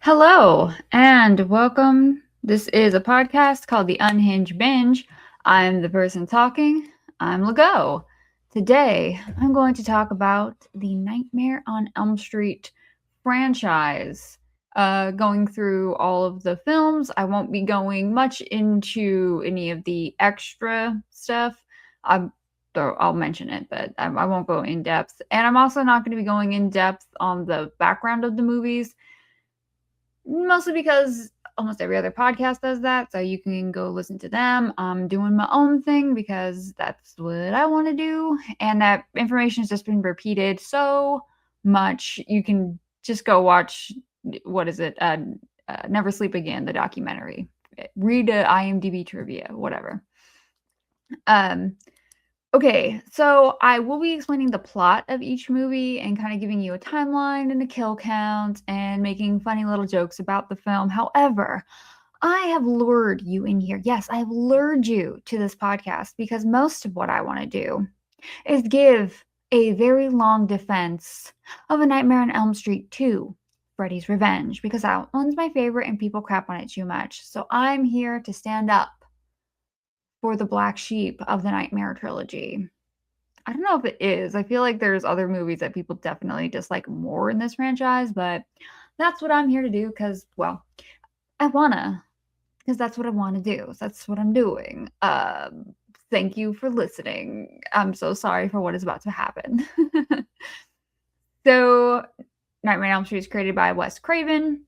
Hello and welcome. This is a podcast called The Unhinged Binge. I'm the person talking. I'm Lego. Today, I'm going to talk about the Nightmare on Elm Street franchise. Going through all of the films. I won't be going much into any of the extra stuff. I'll mention it, but I won't go in depth. And I'm also not going to be going in depth on the background of the movies, mostly because almost every other podcast does that, so you can go listen to them. I'm doing my own thing because that's what I want to do, and that information has just been repeated so much. You can just go watch, what is it, Never Sleep Again, the documentary. Read IMDb trivia, whatever. um Okay, so I will be explaining the plot of each movie and kind of giving you a timeline and a kill count and making funny little jokes about the film. However, I have lured you in here. Yes, I have lured you to this podcast because most of what I want to do is give a very long defense of A Nightmare on Elm Street 2, Freddy's Revenge, because that one's my favorite and people crap on it too much. So I'm here to stand up for the black sheep of the Nightmare trilogy. I don't know if it is. I feel like there's other movies that people definitely dislike more in this franchise, but that's what I'm here to do because, well, I wanna, because that's what I want to do. So that's what I'm doing. Thank you for listening. I'm so sorry for what is about to happen. So, Nightmare on Elm Street is created by Wes Craven,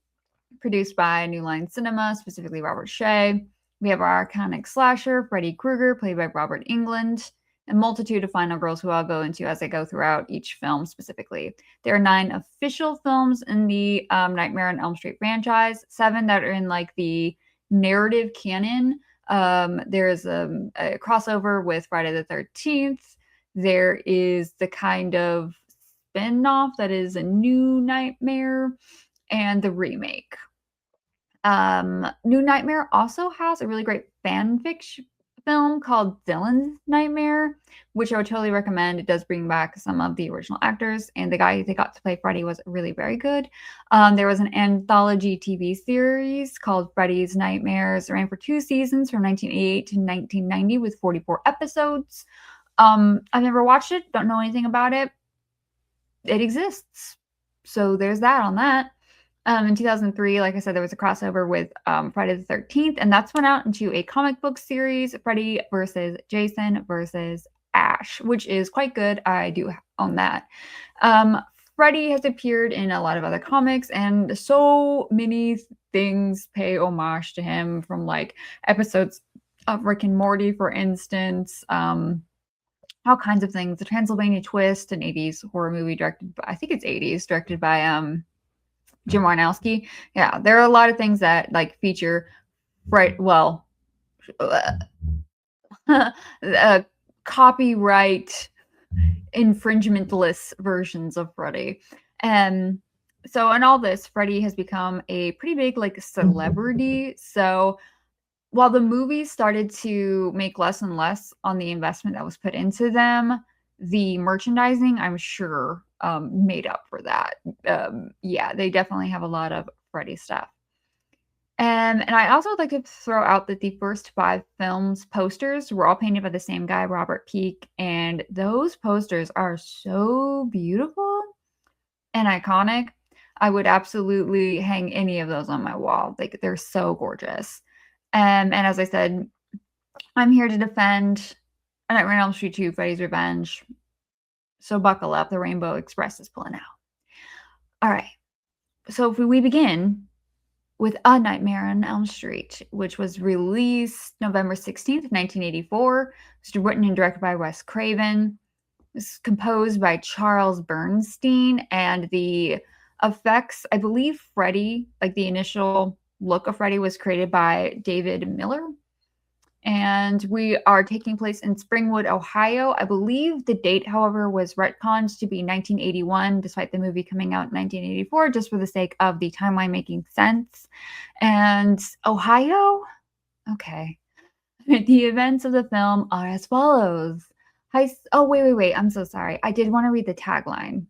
produced by New Line Cinema, specifically Robert Shea. We have our iconic slasher, Freddy Krueger, played by Robert Englund, a multitude of final girls who I'll go into as I go throughout each film specifically. There are 9 official films in the Nightmare on Elm Street franchise, 7 that are in like the narrative canon. There is a crossover with Friday the 13th. There is the kind of spin-off that is a new Nightmare, and the remake. New Nightmare also has a really great fanfic film called Dylan's Nightmare, which I would totally recommend. It does bring back some of the original actors, and the guy they got to play Freddy was really very good. There was an anthology TV series called Freddy's Nightmares. It ran for 2 seasons from 1988 to 1990 with 44 episodes. I've never watched it, don't know anything about it. It exists. So there's that on that. In 2003, like I said, there was a crossover with Friday the 13th, and that's went out into a comic book series, Freddy versus Jason versus Ash, which is quite good. I do own that. Freddy has appeared in a lot of other comics, and so many things pay homage to him, from like episodes of Rick and Morty, for instance. All kinds of things. The Transylvania Twist, an 80s horror movie directed by, I think it's 80s, directed by Jim Warnowski. Yeah, there are a lot of things that like feature copyright infringementless versions of Freddy. And so in all this, Freddy has become a pretty big like celebrity. So while the movies started to make less and less on the investment that was put into them, the merchandising, I'm sure, made up for that. Yeah, they definitely have a lot of Freddy stuff. And I also would like to throw out that the first 5 films posters were all painted by the same guy, Robert Peake, and those posters are so beautiful and iconic. I would absolutely hang any of those on my wall. Like, they're so gorgeous. And as I said, I'm here to defend A Nightmare on Elm Street 2, Freddy's Revenge. So buckle up. The Rainbow Express is pulling out. All right. So if we begin with A Nightmare on Elm Street, which was released November 16th, 1984. It was written and directed by Wes Craven. It was composed by Charles Bernstein, and the effects, I believe Freddy, like the initial look of Freddy, was created by David Miller. And we are taking place in Springwood, Ohio. I believe the date, however, was retconned to be 1981, despite the movie coming out in 1984, just for the sake of the timeline making sense. And Ohio? Okay. The events of the film are as follows. Oh, wait. I'm so sorry. I did want to read the tagline.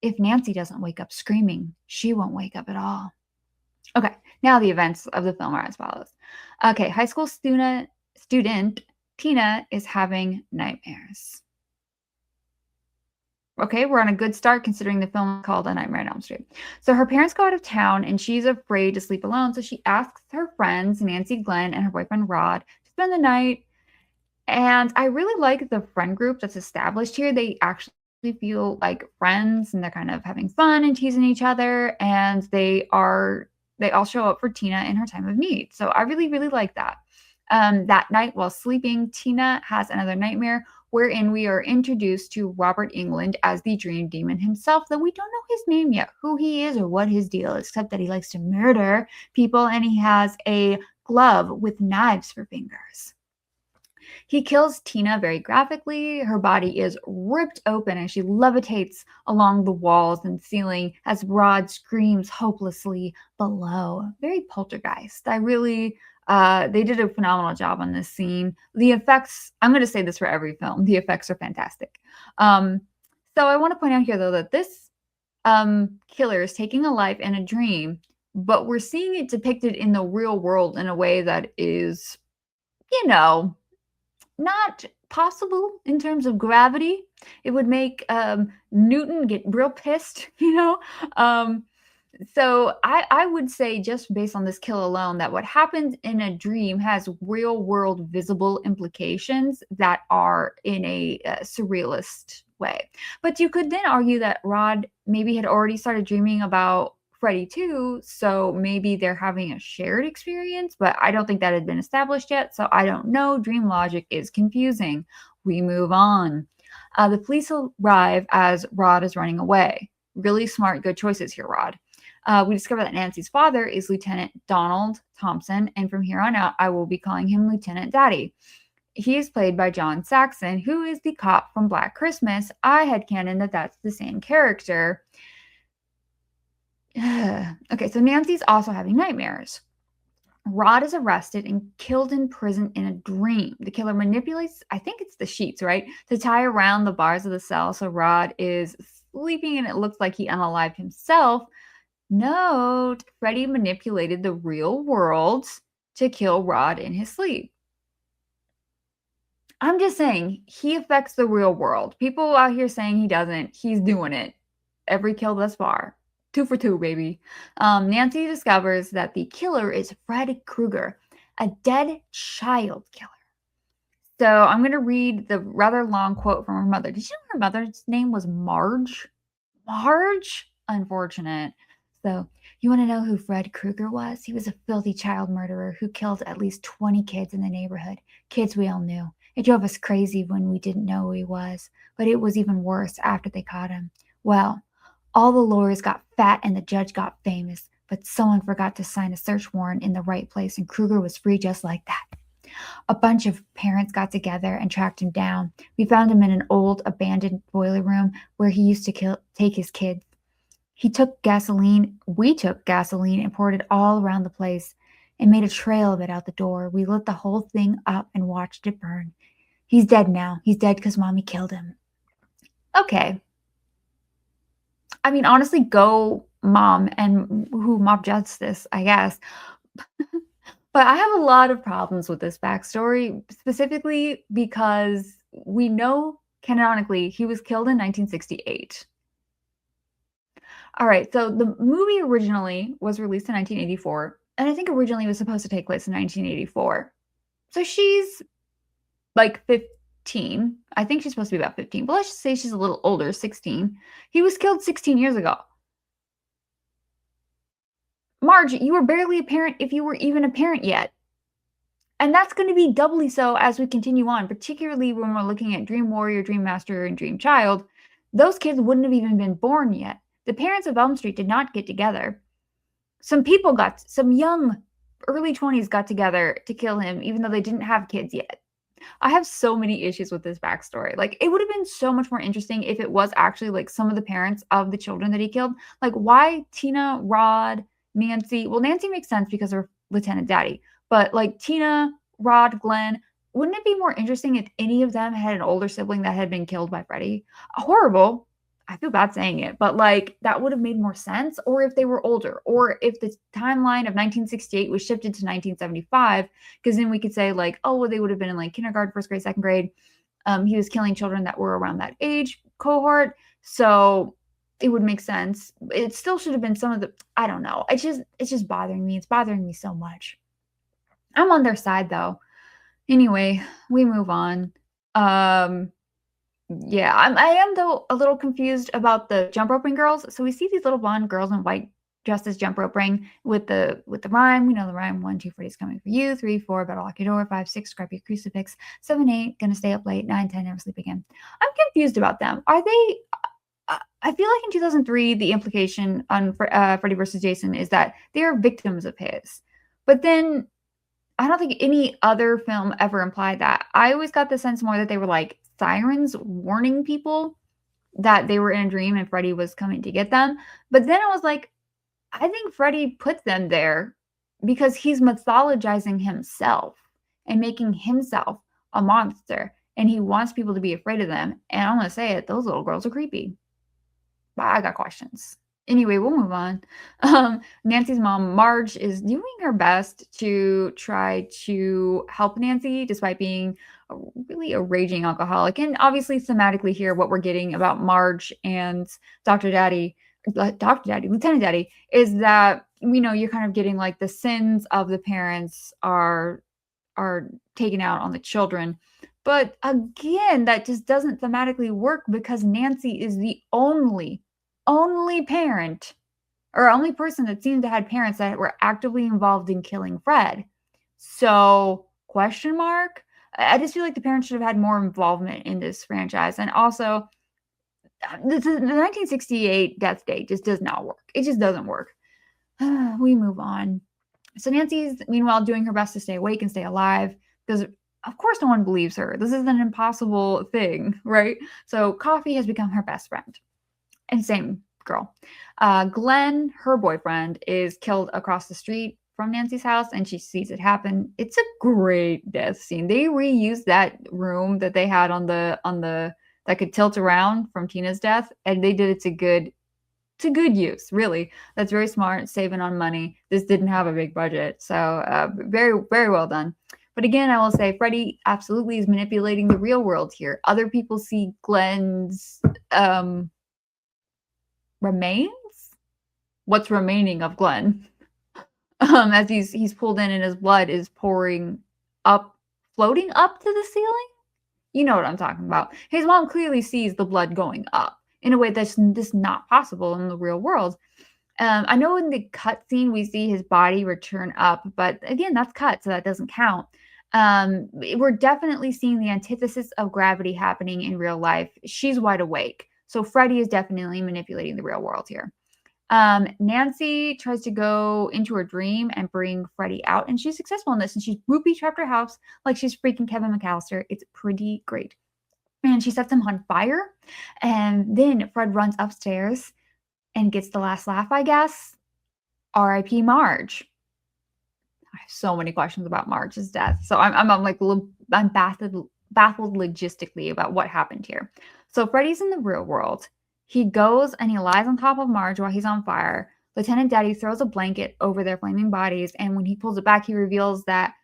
If Nancy doesn't wake up screaming, she won't wake up at all. Okay, now the events of the film are as follows. Okay, high school student Tina is having nightmares. Okay, we're on a good start considering the film is called A Nightmare on Elm Street. So her parents go out of town and she's afraid to sleep alone. So she asks her friends, Nancy, Glenn, and her boyfriend Rod, to spend the night. And I really like the friend group that's established here. They actually feel like friends and they're kind of having fun and teasing each other. And they all show up for Tina in her time of need. So I really, really like that. That night while sleeping, Tina has another nightmare wherein we are introduced to Robert England as the dream demon himself, though we don't know his name yet, who he is or what his deal is, except that he likes to murder people and he has a glove with knives for fingers. He kills Tina very graphically. Her body is ripped open and she levitates along the walls and ceiling as Rod screams hopelessly below. Very poltergeist. They did a phenomenal job on this scene. The effects, I'm going to say this for every film, the effects are fantastic. So I want to point out here, though, that this killer is taking a life in a dream, but we're seeing it depicted in the real world in a way that is, you know, not possible in terms of gravity. It would make Newton get real pissed, you know? So I would say, just based on this kill alone, that what happens in a dream has real world visible implications that are in a surrealist way. But you could then argue that Rod maybe had already started dreaming about Freddy too, so maybe they're having a shared experience, but I don't think that had been established yet, so I don't know. Dream logic is confusing. We move on. The police arrive as Rod is running away. Really smart, good choices here, Rod. We discover that Nancy's father is Lieutenant Donald Thompson, and from here on out, I will be calling him Lieutenant Daddy. He is played by John Saxon, who is the cop from Black Christmas. I had canon that that's the same character. Okay, so Nancy's also having nightmares. Rod is arrested and killed in prison in a dream. The killer manipulates, I think it's the sheets, right, to tie around the bars of the cell so Rod is sleeping and it looks like he unalived himself. Note, Freddy manipulated the real world to kill Rod in his sleep. I'm just saying, he affects the real world. People out here saying he doesn't, he's doing it. Every kill thus far. 2 for 2, baby. Nancy discovers that the killer is Freddy Krueger, a dead child killer. So I'm going to read the rather long quote from her mother. Did you know her mother's name was Marge? Marge? Unfortunate. So, you want to know who Fred Krueger was? He was a filthy child murderer who killed at least 20 kids in the neighborhood. Kids we all knew. It drove us crazy when we didn't know who he was, but it was even worse after they caught him. Well, all the lawyers got fat and the judge got famous, but someone forgot to sign a search warrant in the right place and Krueger was free just like that. A bunch of parents got together and tracked him down. We found him in an old abandoned boiler room where he used to take his kids. We took gasoline and poured it all around the place and made a trail of it out the door. We lit the whole thing up and watched it burn. He's dead now. He's dead because Mommy killed him. Okay. I mean, honestly, go Mom and who mob justice, I guess. But I have a lot of problems with this backstory, specifically because we know canonically he was killed in 1968. All right, so the movie originally was released in 1984, and I think originally it was supposed to take place in 1984. So she's like 15. I think she's supposed to be about 15, but let's just say she's a little older, 16. He was killed 16 years ago. Marge, you were barely a parent if you were even a parent yet. And that's going to be doubly so as we continue on, particularly when we're looking at Dream Warrior, Dream Master, and Dream Child. Those kids wouldn't have even been born yet. The parents of Elm Street did not get together. Some young, early 20s got together to kill him, even though they didn't have kids yet. I have so many issues with this backstory. Like, it would have been so much more interesting if it was actually like some of the parents of the children that he killed. Like, why Tina, Rod, Nancy? Well, Nancy makes sense because of Lieutenant Daddy. But like Tina, Rod, Glenn, wouldn't it be more interesting if any of them had an older sibling that had been killed by Freddy? Horrible. I feel bad saying it, but like that would have made more sense. Or if they were older, or if the timeline of 1968 was shifted to 1975, because then we could say, like, oh, well, they would have been in like kindergarten, first grade, second grade. He was killing children that were around that age cohort. So it would make sense. It still should have been some of the, I don't know. It's just bothering me. It's bothering me so much. I'm on their side though. Anyway, we move on. Um, yeah, I am though a little confused about the jump roping girls. So we see these little blonde girls in white dressed as jump roping with the rhyme. We know the rhyme: 1, 2, Freddy's coming for you. 3, 4, better lock your door. 5, 6, grab your crucifix. 7, 8, gonna stay up late. 9, 10, never sleep again. I'm confused about them. Are they? I feel like in 2003, the implication on Freddy versus Jason is that they are victims of his, but then I don't think any other film ever implied that. I always got the sense more that they were like sirens warning people that they were in a dream and Freddy was coming to get them. But then I was like, I think Freddy put them there because he's mythologizing himself and making himself a monster. And he wants people to be afraid of them. And I'm going to say it, those little girls are creepy. But I got questions. Anyway, we'll move on. Nancy's mom, Marge, is doing her best to try to help Nancy despite being really a raging alcoholic. And obviously, thematically, here, what we're getting about Marge and Dr. Daddy, Lieutenant Daddy, is that we know you're kind of getting like the sins of the parents are taken out on the children. But again, that just doesn't thematically work because Nancy is the only parent or only person that seemed to had parents that were actively involved in killing Fred. So, question mark? I just feel like the parents should have had more involvement in this franchise. And also, the 1968 death date just does not work. It just doesn't work. We move on. So Nancy's, meanwhile, doing her best to stay awake and stay alive because, of course, no one believes her. This is an impossible thing, right? So coffee has become her best friend. And same girl. Glenn, her boyfriend, is killed across the street from Nancy's house, and she sees it happen. It's a great death scene. They reused that room that they had on the that could tilt around from Tina's death, and they did it to good use, really. That's very smart, saving on money. This didn't have a big budget, so very, very well done. But again, I will say Freddy absolutely is manipulating the real world here. Other people see Glenn's remains? What's remaining of Glenn? As he's pulled in and his blood is pouring up, floating up to the ceiling? You know what I'm talking about. His mom clearly sees the blood going up in a way that's just not possible in the real world. I know in the cutscene we see his body return up, but again, that's cut, so that doesn't count. We're definitely seeing the antithesis of gravity happening in real life. She's wide awake. So Freddy is definitely manipulating the real world here. Nancy tries to go into her dream and bring Freddy out, and she's successful in this, and she's booby-trapped her house like she's freaking Kevin McAllister. It's pretty great. And she sets him on fire, and then Fred runs upstairs and gets the last laugh, I guess. R.I.P. Marge. I have so many questions about Marge's death. So I'm baffled logistically about what happened here. So Freddy's in the real world. He goes and he lies on top of Marge while he's on fire. Lieutenant Daddy throws a blanket over their flaming bodies, and when he pulls it back, he reveals that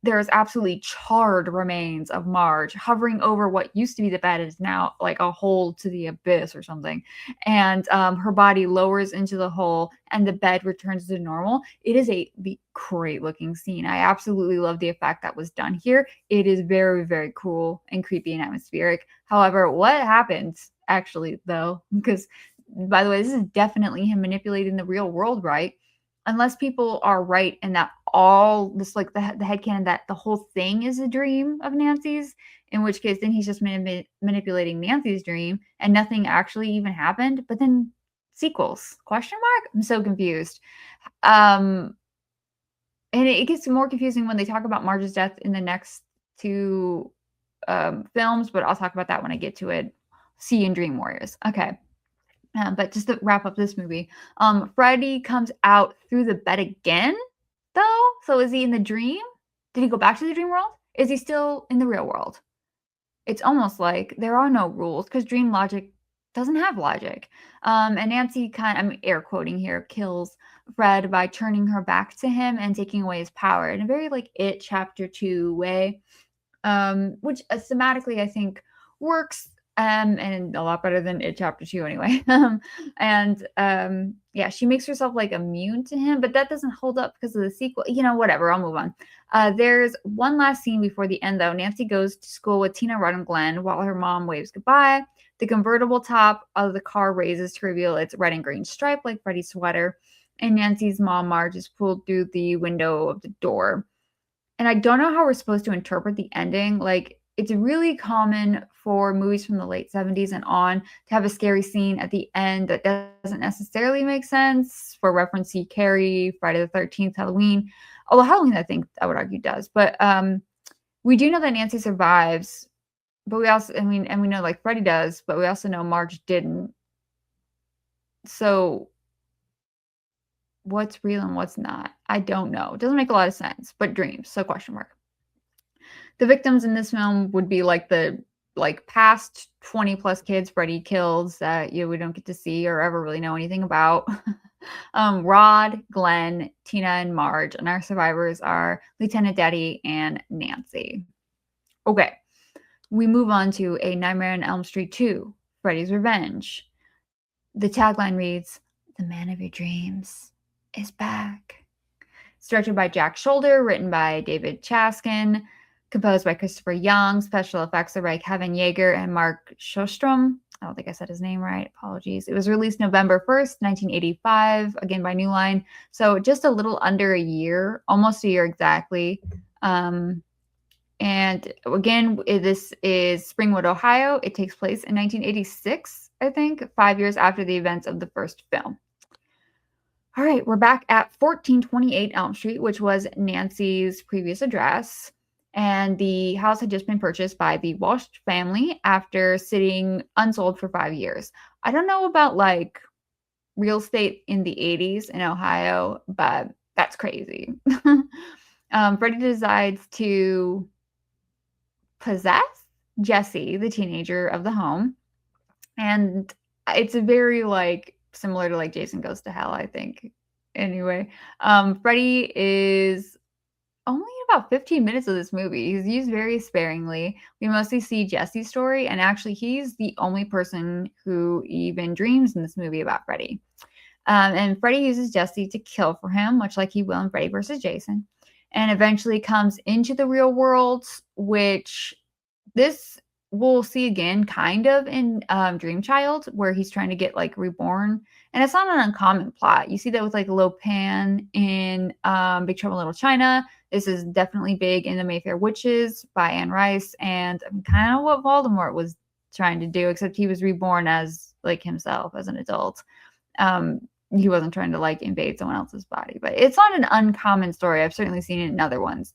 there's absolutely charred remains of Marge hovering over what used to be the bed is now like a hole to the abyss or something. And her body lowers into the hole and the bed returns to normal. It is a great looking scene. I absolutely love the effect that was done here. It is very, very cool and creepy and atmospheric. However, what happens actually though, because by the way, this is definitely him manipulating the real world, right? Unless people are right in that all this, like the headcanon that the whole thing is a dream of Nancy's, in which case then he's just manipulating Nancy's dream and nothing actually even happened. But then sequels, question mark? I'm so confused. And it gets more confusing when they talk about Marge's death in the next two films, but I'll talk about that when I get to it. See you in Dream Warriors. Okay. But just to wrap up this movie, Freddy comes out through the bed again, though. So is he in the dream? Did he go back to the dream world? Is he still in the real world? It's almost like there are no rules because dream logic doesn't have logic. And Nancy I'm air quoting here, kills Fred by turning her back to him and taking away his power in a very like It Chapter 2 way, which thematically I think works, and a lot better than It Chapter 2 anyway. Yeah, she makes herself like immune to him, but that doesn't hold up because of the sequel. Whatever, I'll move on. There's one last scene before the end, though. Nancy goes to school with Tina, Rudd, and Glenn while her mom waves goodbye. The convertible top of the car raises to reveal its red and green stripe like Freddy's sweater, and Nancy's mom, Marge, is pulled through the window of the door. And I don't know how we're supposed to interpret the ending. Like, it's really common for movies from the late 70s and on to have a scary scene at the end that doesn't necessarily make sense. For reference, see Carrie, Friday the 13th, Halloween. Although Halloween, I think I would argue does. But we do know that Nancy survives. But we also, and we know like Freddy does, but we also know Marge didn't. So what's real and what's not? I don't know. It doesn't make a lot of sense, but dreams. So question mark. The victims in this film would be like the past 20 plus kids Freddy kills that we don't get to see or ever really know anything about. Rod, Glenn, Tina, and Marge, and our survivors are Lieutenant Daddy and Nancy. Okay, we move on to A Nightmare on Elm Street 2, Freddy's Revenge. The tagline reads, "The man of your dreams is back." It's directed by Jack Shoulder, written by David Chaskin, composed by Christopher Young, special effects are by Kevin Yeager and Mark Sjostrom. I don't think I said his name right. Apologies. It was released November 1st, 1985, again by New Line. So just a little under a year, almost a year exactly. And again, this is Springwood, Ohio. It takes place in 1986, I think, 5 years after the events of the first film. All right, we're back at 1428 Elm Street, which was Nancy's previous address. And the house had just been purchased by the Walsh family after sitting unsold for 5 years. I don't know about like real estate in the 80s in Ohio, but that's crazy. Freddy decides to possess Jesse, the teenager of the home. And it's a very like similar to like Jason Goes to Hell, I think. Anyway, Freddy is only about 15 minutes of this movie. He's used very sparingly. We mostly see Jesse's story, and actually he's the only person who even dreams in this movie about Freddy. And Freddy uses Jesse to kill for him, much like he will in Freddy vs. Jason, and eventually comes into the real world, which this we'll see again kind of in Dream Child, where he's trying to get like reborn. And it's not an uncommon plot. You see that with like Lopan in Big Trouble in Little China. This is definitely big in The Mayfair Witches by Anne Rice, and kind of what Voldemort was trying to do, except he was reborn as like himself as an adult. He wasn't trying to like invade someone else's body, but it's not an uncommon story. I've certainly seen it in other ones.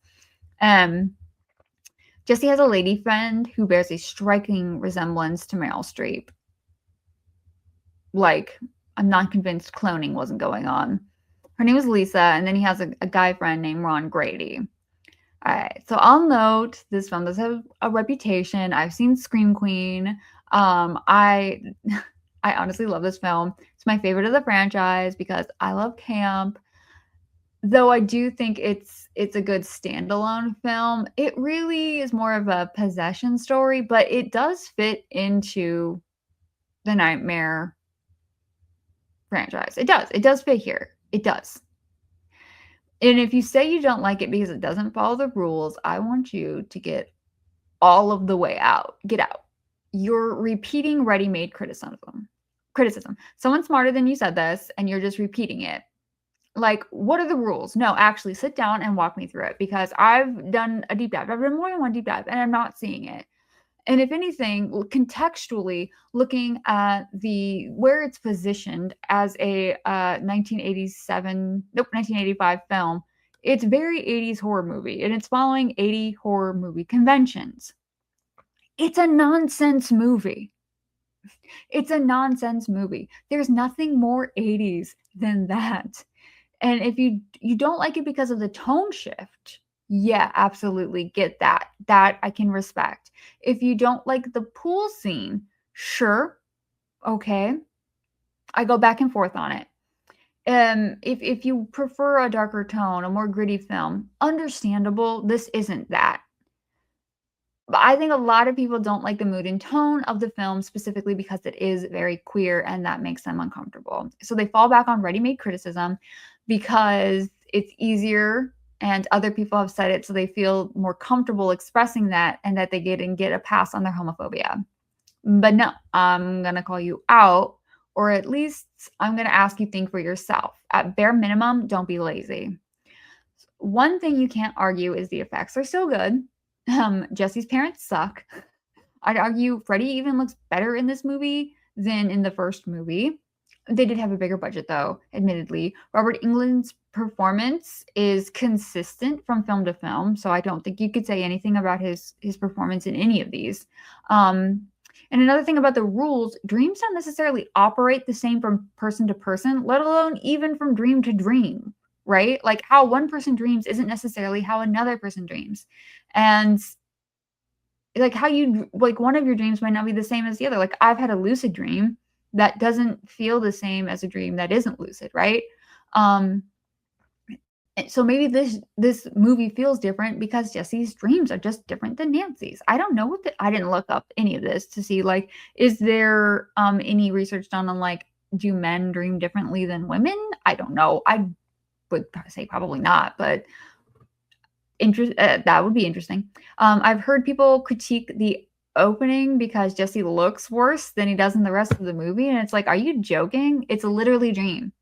Jesse has a lady friend who bears a striking resemblance to Meryl Streep. Like, I'm not convinced cloning wasn't going on. Her name is Lisa, and then he has a guy friend named Ron Grady. All right, so I'll note this film does have a reputation. I've seen Scream Queen. I honestly love this film. It's my favorite of the franchise because I love camp. Though I do think it's a good standalone film. It really is more of a possession story, but it does fit into the Nightmare franchise. It does. It does fit here. It does. And if you say you don't like it because it doesn't follow the rules, I want you to get all of the way out. Get out. You're repeating ready-made criticism. Someone smarter than you said this, and you're just repeating it. Like, what are the rules? No, actually sit down and walk me through it, because I've done a deep dive. I've done more than one deep dive, and I'm not seeing it. And if anything, contextually looking at where it's positioned as a 1985 film, it's very 80s horror movie, and it's following 80 horror movie conventions. It's a nonsense movie. It's a nonsense movie. There's nothing more 80s than that. And if you don't like it because of the tone shift, Yeah, absolutely. Get that. That I can respect. If you don't like the pool scene, sure, okay. I go back and forth on it. If you prefer a darker tone, a more gritty film, understandable. This isn't that. But I think a lot of people don't like the mood and tone of the film specifically because it is very queer and that makes them uncomfortable. So they fall back on ready-made criticism because it's easier and other people have said it so they feel more comfortable expressing that and that they get a pass on their homophobia. But no, I'm going to call you out or at least I'm going to ask you think for yourself. At bare minimum, don't be lazy. One thing you can't argue is the effects are still good. Jesse's parents suck. I'd argue Freddy even looks better in this movie than in the first movie. They did have a bigger budget, though, admittedly. Robert Englund's performance is consistent from film to film, so I don't think you could say anything about his performance in any of these. And another thing about the rules, dreams don't necessarily operate the same from person to person, let alone even from dream to dream, right? Like how one person dreams isn't necessarily how another person dreams. And like how you like one of your dreams might not be the same as the other. Like I've had a lucid dream that doesn't feel the same as a dream that isn't lucid, right? Um so maybe this movie feels different because Jesse's dreams are just different than Nancy's. I don't know what I didn't look up any of this to see like is there any research done on like do men dream differently than women? I don't know. I would say probably not, but that would be interesting. I've heard people critique the opening because Jesse looks worse than he does in the rest of the movie, and it's like, are you joking? It's literally a dream.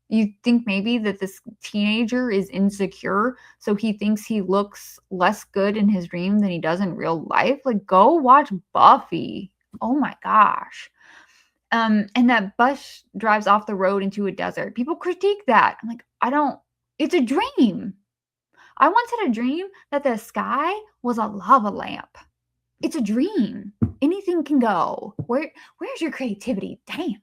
You think maybe that this teenager is insecure, so he thinks he looks less good in his dream than he does in real life? Like, go watch Buffy. Oh my gosh. And that bus drives off the road into a desert. People critique that. I'm like, I don't, it's a dream. I once had a dream that the sky was a lava lamp. It's a dream. Anything can go. Where's your creativity? Damn.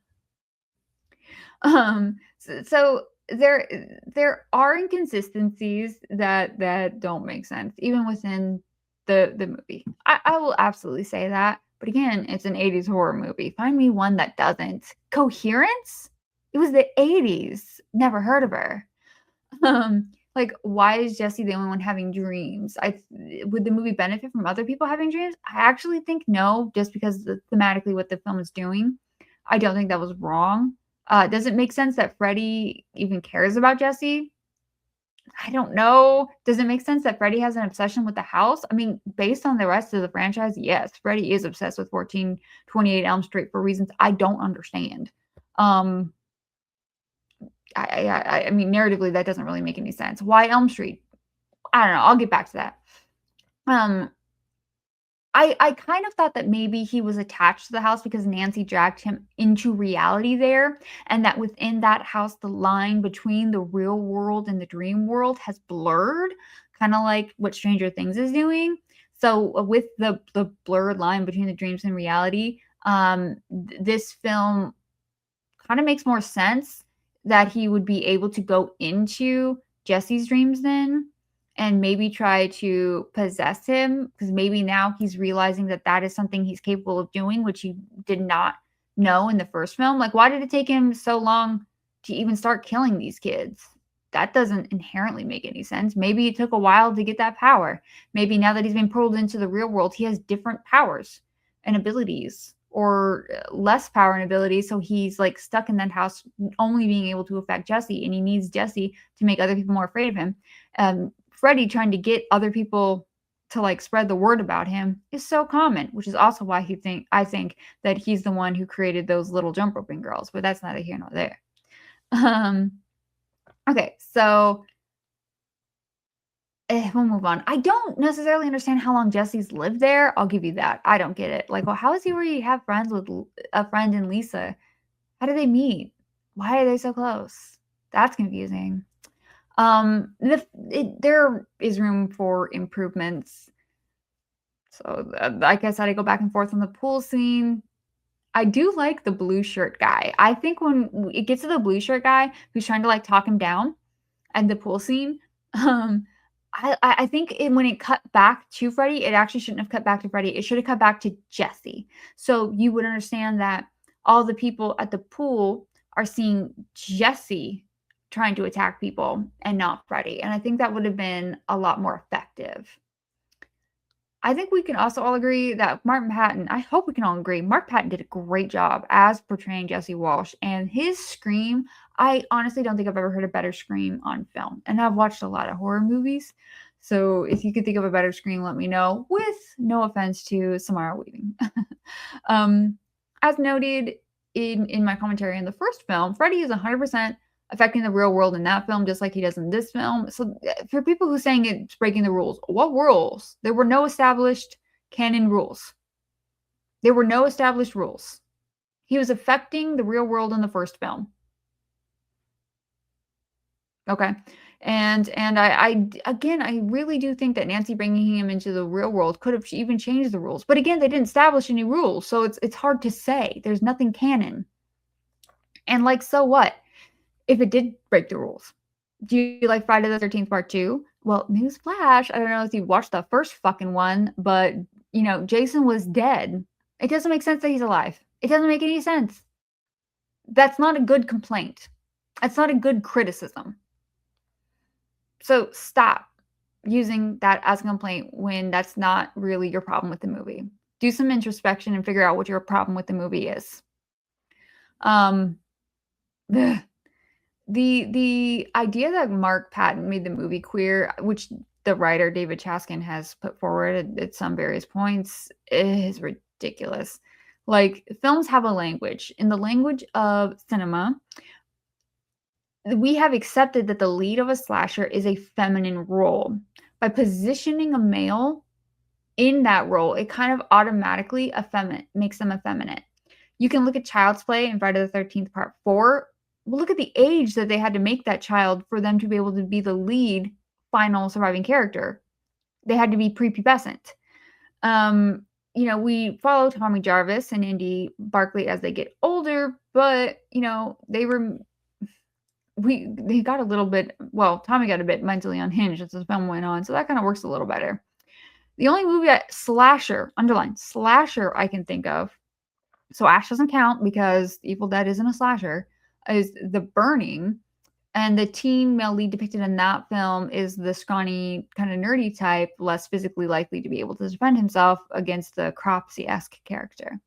So there are inconsistencies that don't make sense, even within the movie. I will absolutely say that. But again, it's an 80s horror movie. Find me one that doesn't. Coherence? It was the 80s. Never heard of her. Like, why is Jesse the only one having dreams? Would the movie benefit from other people having dreams? I actually think no, just because thematically what the film is doing. I don't think that was wrong. Does it make sense that Freddy even cares about Jesse? I don't know. Does it make sense that Freddy has an obsession with the house? I mean, based on the rest of the franchise, yes, Freddy is obsessed with 1428 Elm Street for reasons I don't understand. I mean, narratively, that doesn't really make any sense. Why Elm Street? I don't know. I'll get back to that. Um, I kind of thought that maybe he was attached to the house because Nancy dragged him into reality there, and that within that house, the line between the real world and the dream world has blurred, kind of like what Stranger Things is doing. So with the blurred line between the dreams and reality, this film kind of makes more sense that he would be able to go into Jesse's dreams then and maybe try to possess him because maybe now he's realizing that that is something he's capable of doing, which he did not know in the first film. Like, why did it take him so long to even start killing these kids? That doesn't inherently make any sense. Maybe it took a while to get that power. Maybe now that he's been pulled into the real world, he has different powers and abilities or less power and ability. So he's like stuck in that house, only being able to affect Jesse, and he needs Jesse to make other people more afraid of him. Freddy trying to get other people to like spread the word about him is so common, which is also why I think that he's the one who created those little jump roping girls, but that's neither here nor there. Okay, so we'll move on. I don't necessarily understand how long Jesse's lived there. I'll give you that. I don't get it. Like, well, how is he where you have friends with a friend in Lisa? How do they meet? Why are they so close? That's confusing. There is room for improvements. So, like I said, I go back and forth on the pool scene. I do like the blue shirt guy. I think when it gets to the blue shirt guy who's trying to like talk him down at the pool scene, I think when it cut back to Freddy, it actually shouldn't have cut back to Freddy. It should have cut back to Jesse. So you would understand that all the people at the pool are seeing Jesse trying to attack people and not Freddy. And I think that would have been a lot more effective. I think we can also all agree that Mark Patton, I hope we can all agree, Mark Patton did a great job as portraying Jesse Walsh. And his scream, I honestly don't think I've ever heard a better scream on film. And I've watched a lot of horror movies. So if you could think of a better scream, let me know, with no offense to Samara Weaving. As noted in my commentary on the first film, Freddy is 100% affecting the real world in that film, just like he does in this film. So for people who are saying it's breaking the rules, what rules? There were no established canon rules. There were no established rules. He was affecting the real world in the first film. Okay. And I really do think that Nancy bringing him into the real world could have even changed the rules. But again, they didn't establish any rules, so it's hard to say. There's nothing canon. And like, so what if it did break the rules? Do you like Friday the 13th Part 2? Well, newsflash, I don't know if you watched the first fucking one, but, Jason was dead. It doesn't make sense that he's alive. It doesn't make any sense. That's not a good complaint. That's not a good criticism. So stop using that as a complaint when that's not really your problem with the movie. Do some introspection and figure out what your problem with the movie is. The idea that Mark Patton made the movie queer, which the writer David Chaskin has put forward at some various points, is ridiculous. Like, films have a language. In the language of cinema, we have accepted that the lead of a slasher is a feminine role. By positioning a male in that role, it kind of automatically makes them effeminate. You can look at Child's Play in Friday the 13th Part 4. Well, look at the age that they had to make that child for them to be able to be the lead final surviving character. They had to be prepubescent. We follow Tommy Jarvis and Indy Barkley as they get older, but they got a little bit, well, Tommy got a bit mentally unhinged as the film went on, so that kind of works a little better. The only movie underline slasher I can think of, so Ash doesn't count because Evil Dead isn't a slasher, is The Burning. And the teen male lead depicted in that film is the scrawny, kind of nerdy type, less physically likely to be able to defend himself against the Cropsy-esque character.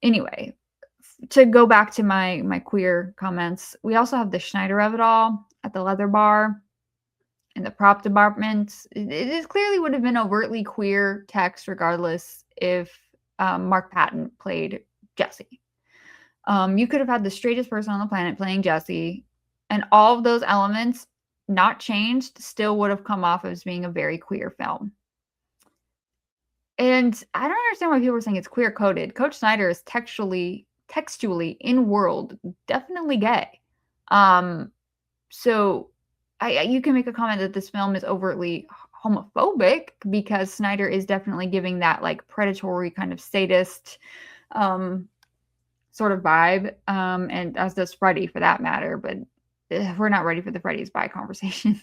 Anyway, to go back to my queer comments, we also have the Schneider of it all at the leather bar in the prop department. It clearly would have been overtly queer text regardless if Mark Patton played Jesse. You could have had the straightest person on the planet playing Jesse, and all of those elements not changed still would have come off as being a very queer film. And I don't understand why people are saying it's queer coded. Coach Snyder is textually in world definitely gay. So you can make a comment that this film is overtly homophobic because Snyder is definitely giving that like predatory kind of sadist sort of vibe, and as does Freddy for that matter, but we're not ready for the Freddy's bi conversation.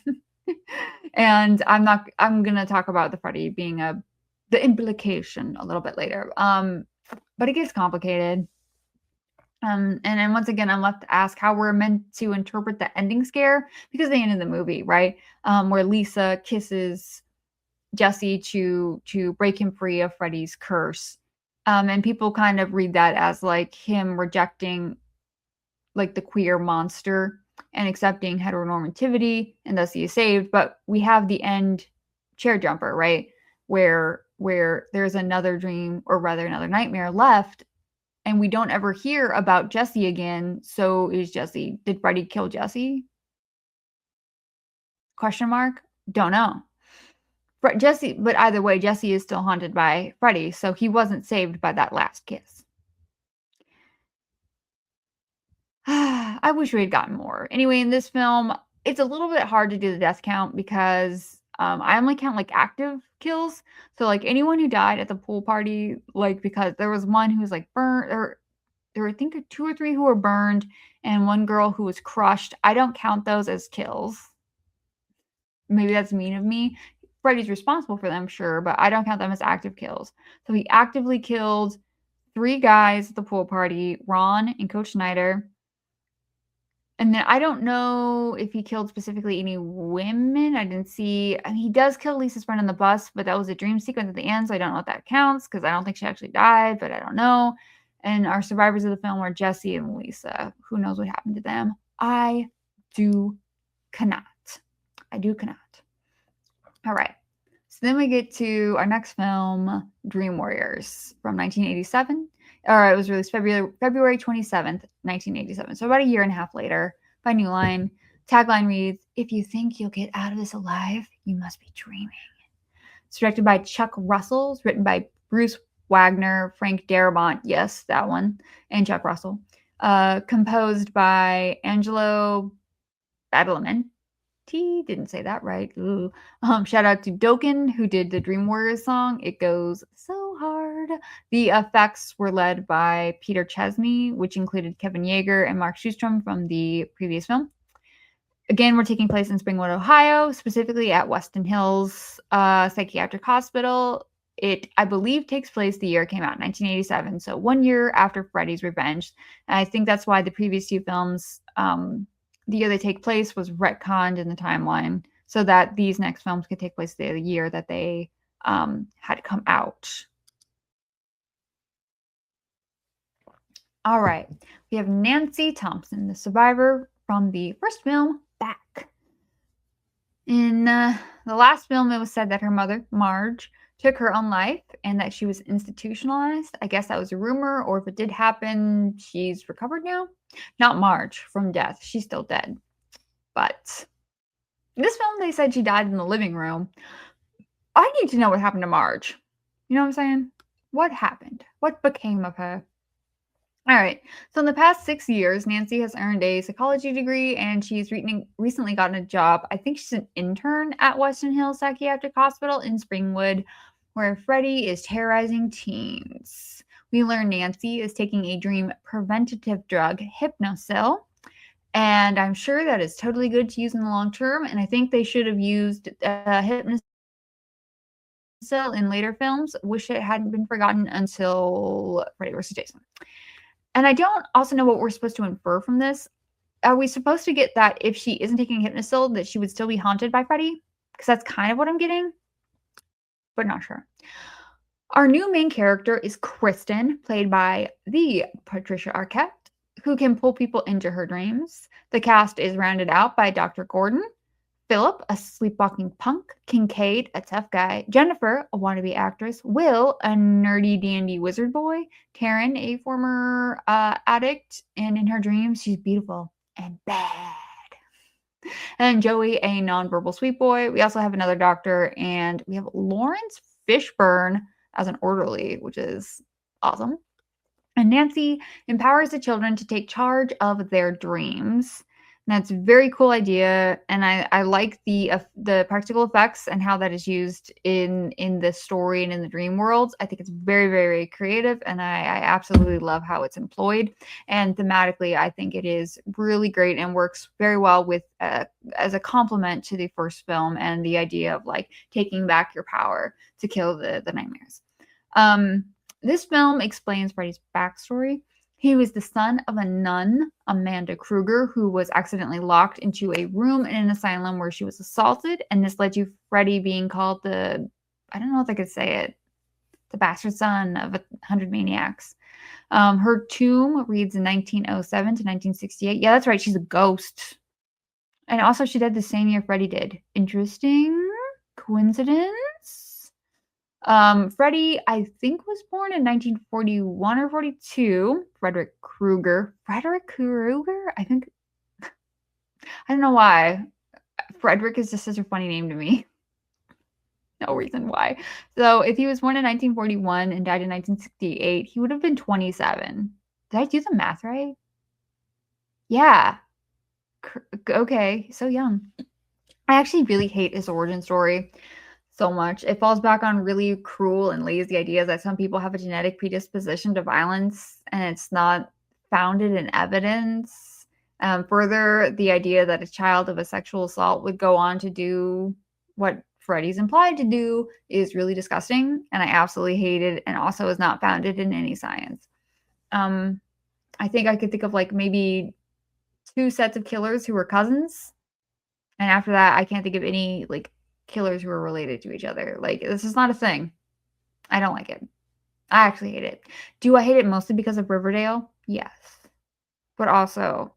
And I'm gonna talk about the Freddy being the implication a little bit later. But it gets complicated. And then once again, I'm left to ask how we're meant to interpret the ending scare, because they ended the movie, right? Where Lisa kisses Jesse to break him free of Freddy's curse. And people kind of read that as like him rejecting like the queer monster and accepting heteronormativity, and thus he is saved. But we have the end chair jumper, right? Where there's another dream, or rather another nightmare left, and we don't ever hear about Jesse again. So did Freddy kill Jesse? Question mark? Don't know. Jesse, but either way, Jesse is still haunted by Freddy, so he wasn't saved by that last kiss. I wish we had gotten more. Anyway, in this film, it's a little bit hard to do the death count because I only count like active kills. So like anyone who died at the pool party, like because there was one who was like burnt, or there were I think 2 or 3 who were burned, and one girl who was crushed. I don't count those as kills. maybe that's mean of me. Freddy's responsible for them, sure, but I don't count them as active kills. So he actively killed 3 guys at the pool party, Ron and Coach Snyder. And then I don't know if he killed specifically any women. I didn't see. I mean, he does kill Lisa's friend on the bus, but that was a dream sequence at the end, so I don't know if that counts because I don't think she actually died, but I don't know. And our survivors of the film were Jesse and Lisa. Who knows what happened to them? I do cannot. I do cannot. All right. So then we get to our next film, Dream Warriors from 1987. Or it was released February 27th, 1987. So about a year and a half later by New Line. Tagline reads, "If you think you'll get out of this alive, you must be dreaming." It's directed by Chuck Russell. It's written by Bruce Wagner, Frank Darabont, yes, that one, and Chuck Russell. Composed by Angelo Badalamenti. Didn't say that right. Shout out to Dokken, who did the Dream Warriors song. It goes so hard. The effects were led by Peter Chesney, which included Kevin Yeager and Mark Shustrom from the previous film. Again, we're taking place in Springwood, Ohio, specifically at Weston Hills Psychiatric Hospital. It, I believe, takes place the year it came out, 1987, so 1 year after Freddy's Revenge. And I think that's why the previous 2 films, the year they take place was retconned in the timeline so that these next films could take place the year that they had come out. All right. We have Nancy Thompson, the survivor from the first film, Back. In the last film, it was said that her mother, Marge, took her own life and that she was institutionalized. I guess that was a rumor, or if it did happen, she's recovered now. Not Marge from death. She's still dead. But in this film, they said she died in the living room. I need to know what happened to Marge. You know what I'm saying? What happened? What became of her? All right. So in the past 6 years, Nancy has earned a psychology degree and she's recently gotten a job. I think she's an intern at Weston Hills Psychiatric Hospital in Springwood, where Freddy is terrorizing teens. We learn Nancy is taking a dream preventative drug, Hypnosil, and I'm sure that is totally good to use in the long term. And I think they should have used Hypnosil in later films. Wish it hadn't been forgotten until Freddy vs. Jason. And I don't also know what we're supposed to infer from this. Are we supposed to get that if she isn't taking Hypnosil, that she would still be haunted by Freddy? Because that's kind of what I'm getting, but not sure. Our new main character is Kristen, played by the Patricia Arquette, who can pull people into her dreams. The cast is rounded out by Dr. Gordon, Philip, a sleepwalking punk, Kincaid, a tough guy, Jennifer, a wannabe actress, Will, a nerdy D&D wizard boy, Karen, a former addict, and in her dreams, she's beautiful and bad. And Joey, a nonverbal sweet boy. We also have another doctor, and we have Lawrence Fishburne as an orderly, which is awesome. And Nancy empowers the children to take charge of their dreams. And that's a very cool idea, and I like the practical effects and how that is used in the story and in the dream worlds. I think it's very, very, very creative, and I absolutely love how it's employed. And thematically, I think it is really great and works very well with as a complement to the first film and the idea of like taking back your power to kill the nightmares. This film explains Freddy's backstory. He was the son of a nun, Amanda Krueger, who was accidentally locked into a room in an asylum where she was assaulted, and this led to Freddy being called I don't know if I could say it, the bastard son of 100 maniacs. Her tomb reads in 1907 to 1968. Yeah, that's right, she's a ghost. And also she died the same year Freddy did. Interesting coincidence? Freddy, I think, was born in 1941 or 42. Frederick Krueger. Frederick Krueger? I think. I don't know why. Frederick is just such a funny name to me. No reason why. So if he was born in 1941 and died in 1968, he would have been 27. Did I do the math right? Yeah. Okay, so young. I actually really hate his origin story so much. It falls back on really cruel and lazy ideas that some people have a genetic predisposition to violence, and it's not founded in evidence. Further, the idea that a child of a sexual assault would go on to do what Freddy's implied to do is really disgusting, and I absolutely hate it, and also is not founded in any science. I think I could think of like maybe 2 sets of killers who were cousins, and after that, I can't think of any like killers who are related to each other. Like, this is not a thing. I don't like it. I actually hate it. Do I hate it mostly because of Riverdale? Yes. But also,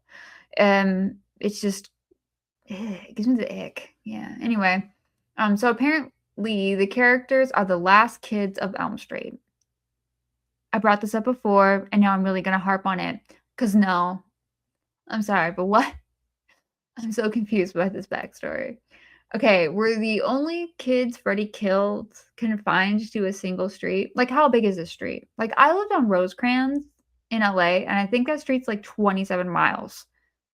it's just it gives me the ick. Yeah. Anyway, so apparently the characters are the last kids of Elm Street. I brought this up before, and now I'm really gonna harp on it. Cause no, I'm sorry, but what? I'm so confused by this backstory. Okay, were the only kids Freddy killed confined to a single street? Like, how big is this street? Like, I lived on Rosecrans in LA, and I think that street's like 27 miles.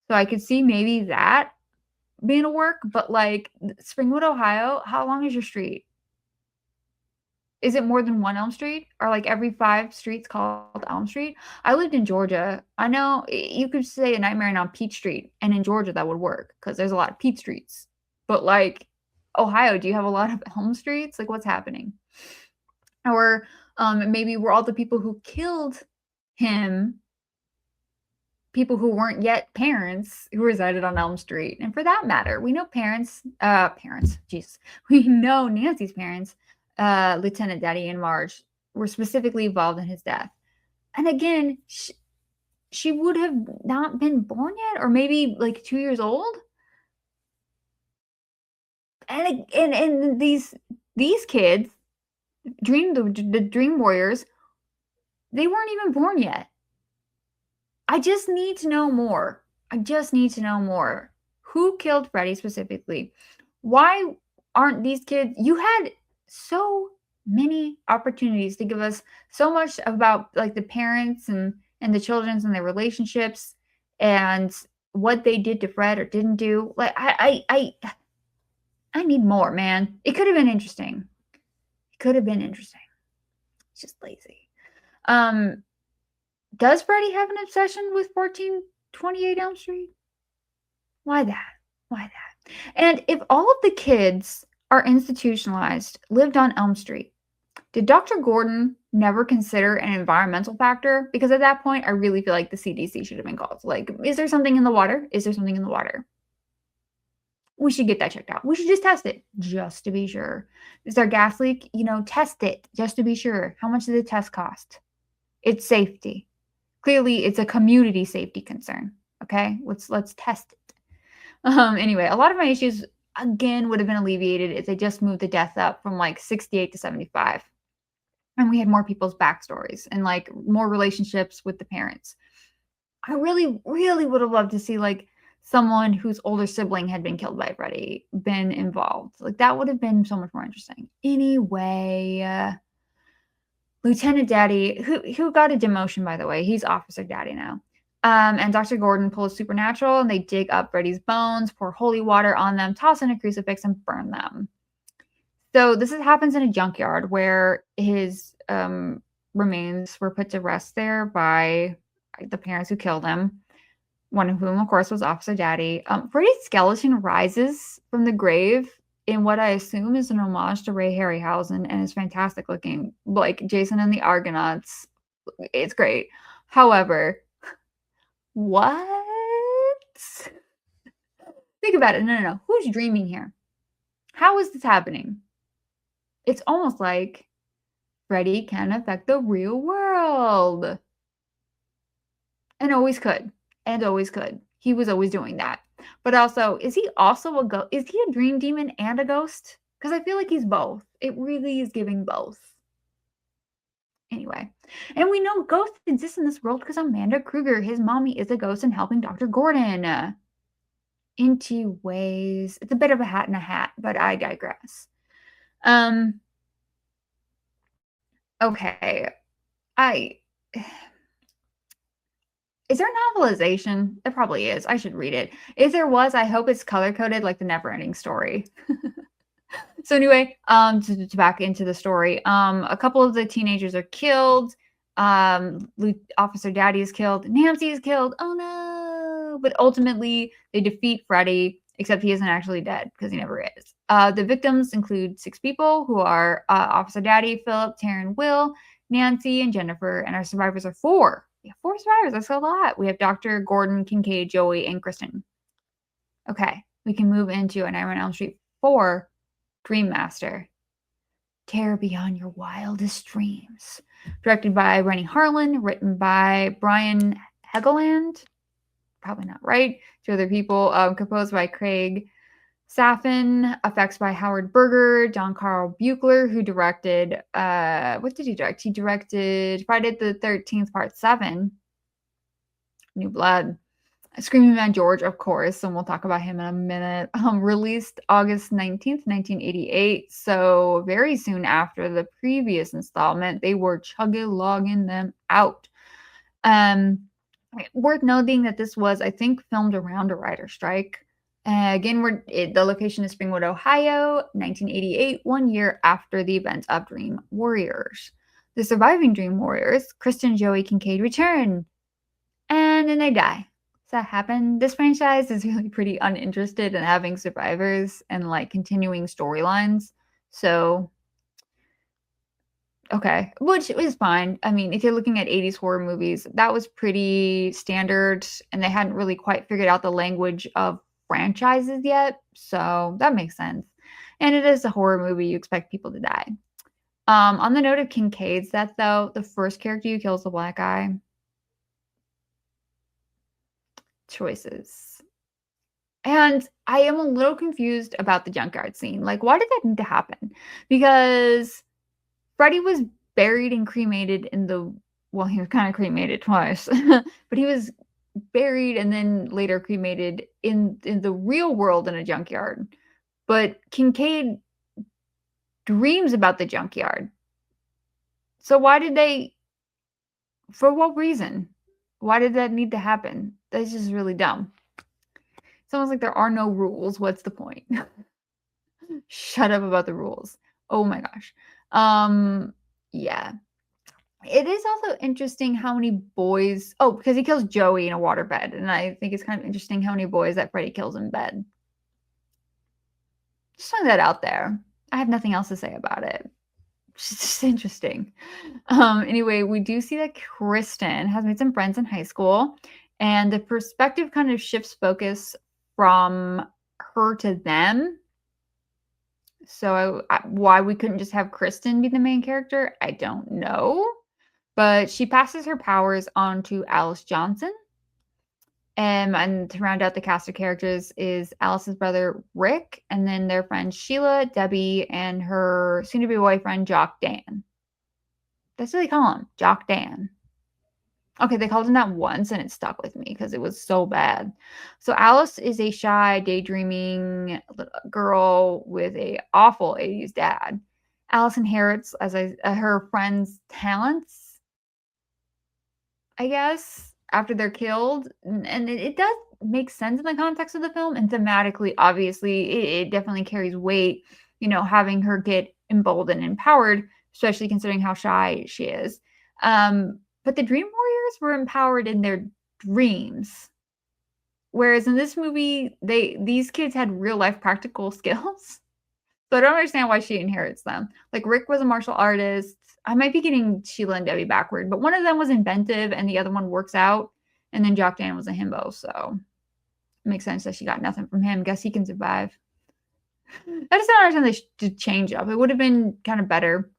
So I could see maybe that being a work, but like Springwood, Ohio, how long is your street? Is it more than one Elm Street? Are like every 5 streets called Elm Street? I lived in Georgia. I know you could say a Nightmare on Peach Street, and in Georgia that would work because there's a lot of Peach Streets. But like Ohio, do you have a lot of Elm Streets? Like, what's happening? Or maybe were all the people who killed him people who weren't yet parents who resided on Elm Street? And for that matter, we know we know Nancy's parents, Lieutenant Daddy and Marge, were specifically involved in his death. And again, she would have not been born yet, or maybe like 2 years old. And these kids, the Dream Warriors, they weren't even born yet. I just need to know more. Who killed Freddy specifically? Why aren't these kids? You had so many opportunities to give us so much about like the parents and the children's and their relationships and what they did to Fred or didn't do. Like, I need more, man. It could have been interesting. It's just lazy. Does Freddy have an obsession with 1428 Elm Street? Why that? And if all of the kids are institutionalized, lived on Elm Street, did Dr. Gordon never consider an environmental factor? Because at that point, I really feel like the CDC should have been called. Like, is there something in the water? We should get that checked out. We should just test it, just to be sure. Is there a gas leak? Test it, just to be sure. How much did the test cost? It's safety. Clearly, it's a community safety concern. Okay, let's test it. Anyway, a lot of my issues again would have been alleviated if they just moved the death up from like 68 to 75, and we had more people's backstories and like more relationships with the parents. I really, really would have loved to see like someone whose older sibling had been killed by Freddy been involved. Like, that would have been so much more interesting. Anyway, Lieutenant Daddy, who got a demotion, by the way, he's Officer Daddy now. And Dr. Gordon pulls Supernatural, and they dig up Freddy's bones, pour holy water on them, toss in a crucifix, and burn them. So this happens in a junkyard where his remains were put to rest there by the parents who killed him, one of whom, of course, was Officer Daddy. Freddy's skeleton rises from the grave in what I assume is an homage to Ray Harryhausen, and is fantastic looking, like Jason and the Argonauts. It's great. However, what? Think about it. No. Who's dreaming here? How is this happening? It's almost like Freddy can affect the real world. And always could. He was always doing that. But also, is he also a ghost? Is he a dream demon and a ghost? Because I feel like he's both. It really is giving both. Anyway, and we know ghosts exist in this world because Amanda Krueger, his mommy, is a ghost and helping Dr. Gordon. In 2 ways. It's a bit of a hat in a hat, but I digress. Okay. Is there a novelization? It probably is. I should read it. If there was, I hope it's color-coded like the Never-Ending Story. So anyway, to back into the story, a couple of the teenagers are killed. Officer Daddy is killed. Nancy is killed. Oh no! But ultimately, they defeat Freddy, except he isn't actually dead because he never is. The victims include 6 people who are Officer Daddy, Philip, Taryn, Will, Nancy, and Jennifer, and our survivors are 4. We have 4 survivors. That's a lot. We have Dr. Gordon, Kincaid, Joey, and Kristen. Okay, we can move into A Nightmare on Elm Street 4, Dream Master. Terror Beyond Your Wildest Dreams. Directed by Rennie Harlan, written by Brian Hegeland. Probably not right. 2 other people. Composed by Craig Safin. Effects by Howard Berger. John Carl Buechler, who directed... what did he direct? He directed Friday the 13th, Part 7. New Blood. Screaming Man George, of course, and we'll talk about him in a minute. Released August 19th, 1988. So very soon after the previous installment, they were logging them out. Worth noting that this was, I think, filmed around a writer's strike. Again, the location is Springwood, Ohio, 1988, 1 year after the event of Dream Warriors. The surviving Dream Warriors, Kristen and Joey Kincaid, return, and then they die. Does that happen? This franchise is really pretty uninterested in having survivors and like continuing storylines. So, okay, which is fine. I mean, if you're looking at 80s horror movies, that was pretty standard, and they hadn't really quite figured out the language of franchises yet. So that makes sense. And it is a horror movie. You expect people to die. On the note of Kincaid's death, though, the first character you kill is the black guy. Choices. And I am a little confused about the junkyard scene. Like, why did that need to happen? Because Freddy was buried and cremated in the... Well, he was kind of cremated twice. But he was buried and then later cremated in the real world in a junkyard. But Kincaid dreams about the junkyard. So why did they... For what reason? Why did that need to happen? That's just really dumb. It's almost like there are no rules. What's the point? Shut up about the rules. Oh my gosh. Yeah. It is also interesting how many boys... Oh, because he kills Joey in a waterbed. And I think it's kind of interesting how many boys that Freddy kills in bed. Just throwing that out there. I have nothing else to say about it. It's just interesting. Anyway, we do see that Kristen has made some friends in high school, and the perspective kind of shifts focus from her to them. So why we couldn't just have Kristen be the main character, I don't know. But she passes her powers on to Alice Johnson. And to round out the cast of characters is Alice's brother, Rick, and then their friends Sheila, Debbie, and her soon-to-be boyfriend, Jock Dan. That's what they call him, Jock Dan. Okay, they called him that once, and it stuck with me because it was so bad. So Alice is a shy, daydreaming girl with an awful 80s dad. Alice inherits her friend's talents, I guess, after they're killed. And it does make sense in the context of the film. And thematically, obviously, it definitely carries weight, having her get emboldened and empowered, especially considering how shy she is. But the Dream Warriors were empowered in their dreams. Whereas in this movie, these kids had real life practical skills. So I don't understand why she inherits them. Like, Rick was a martial artist. I might be getting Sheila and Debbie backward, but one of them was inventive and the other one works out. And then Jock Dan was a himbo. So it makes sense that she got nothing from him. Guess he can survive. I just don't understand the change up. It would have been kind of better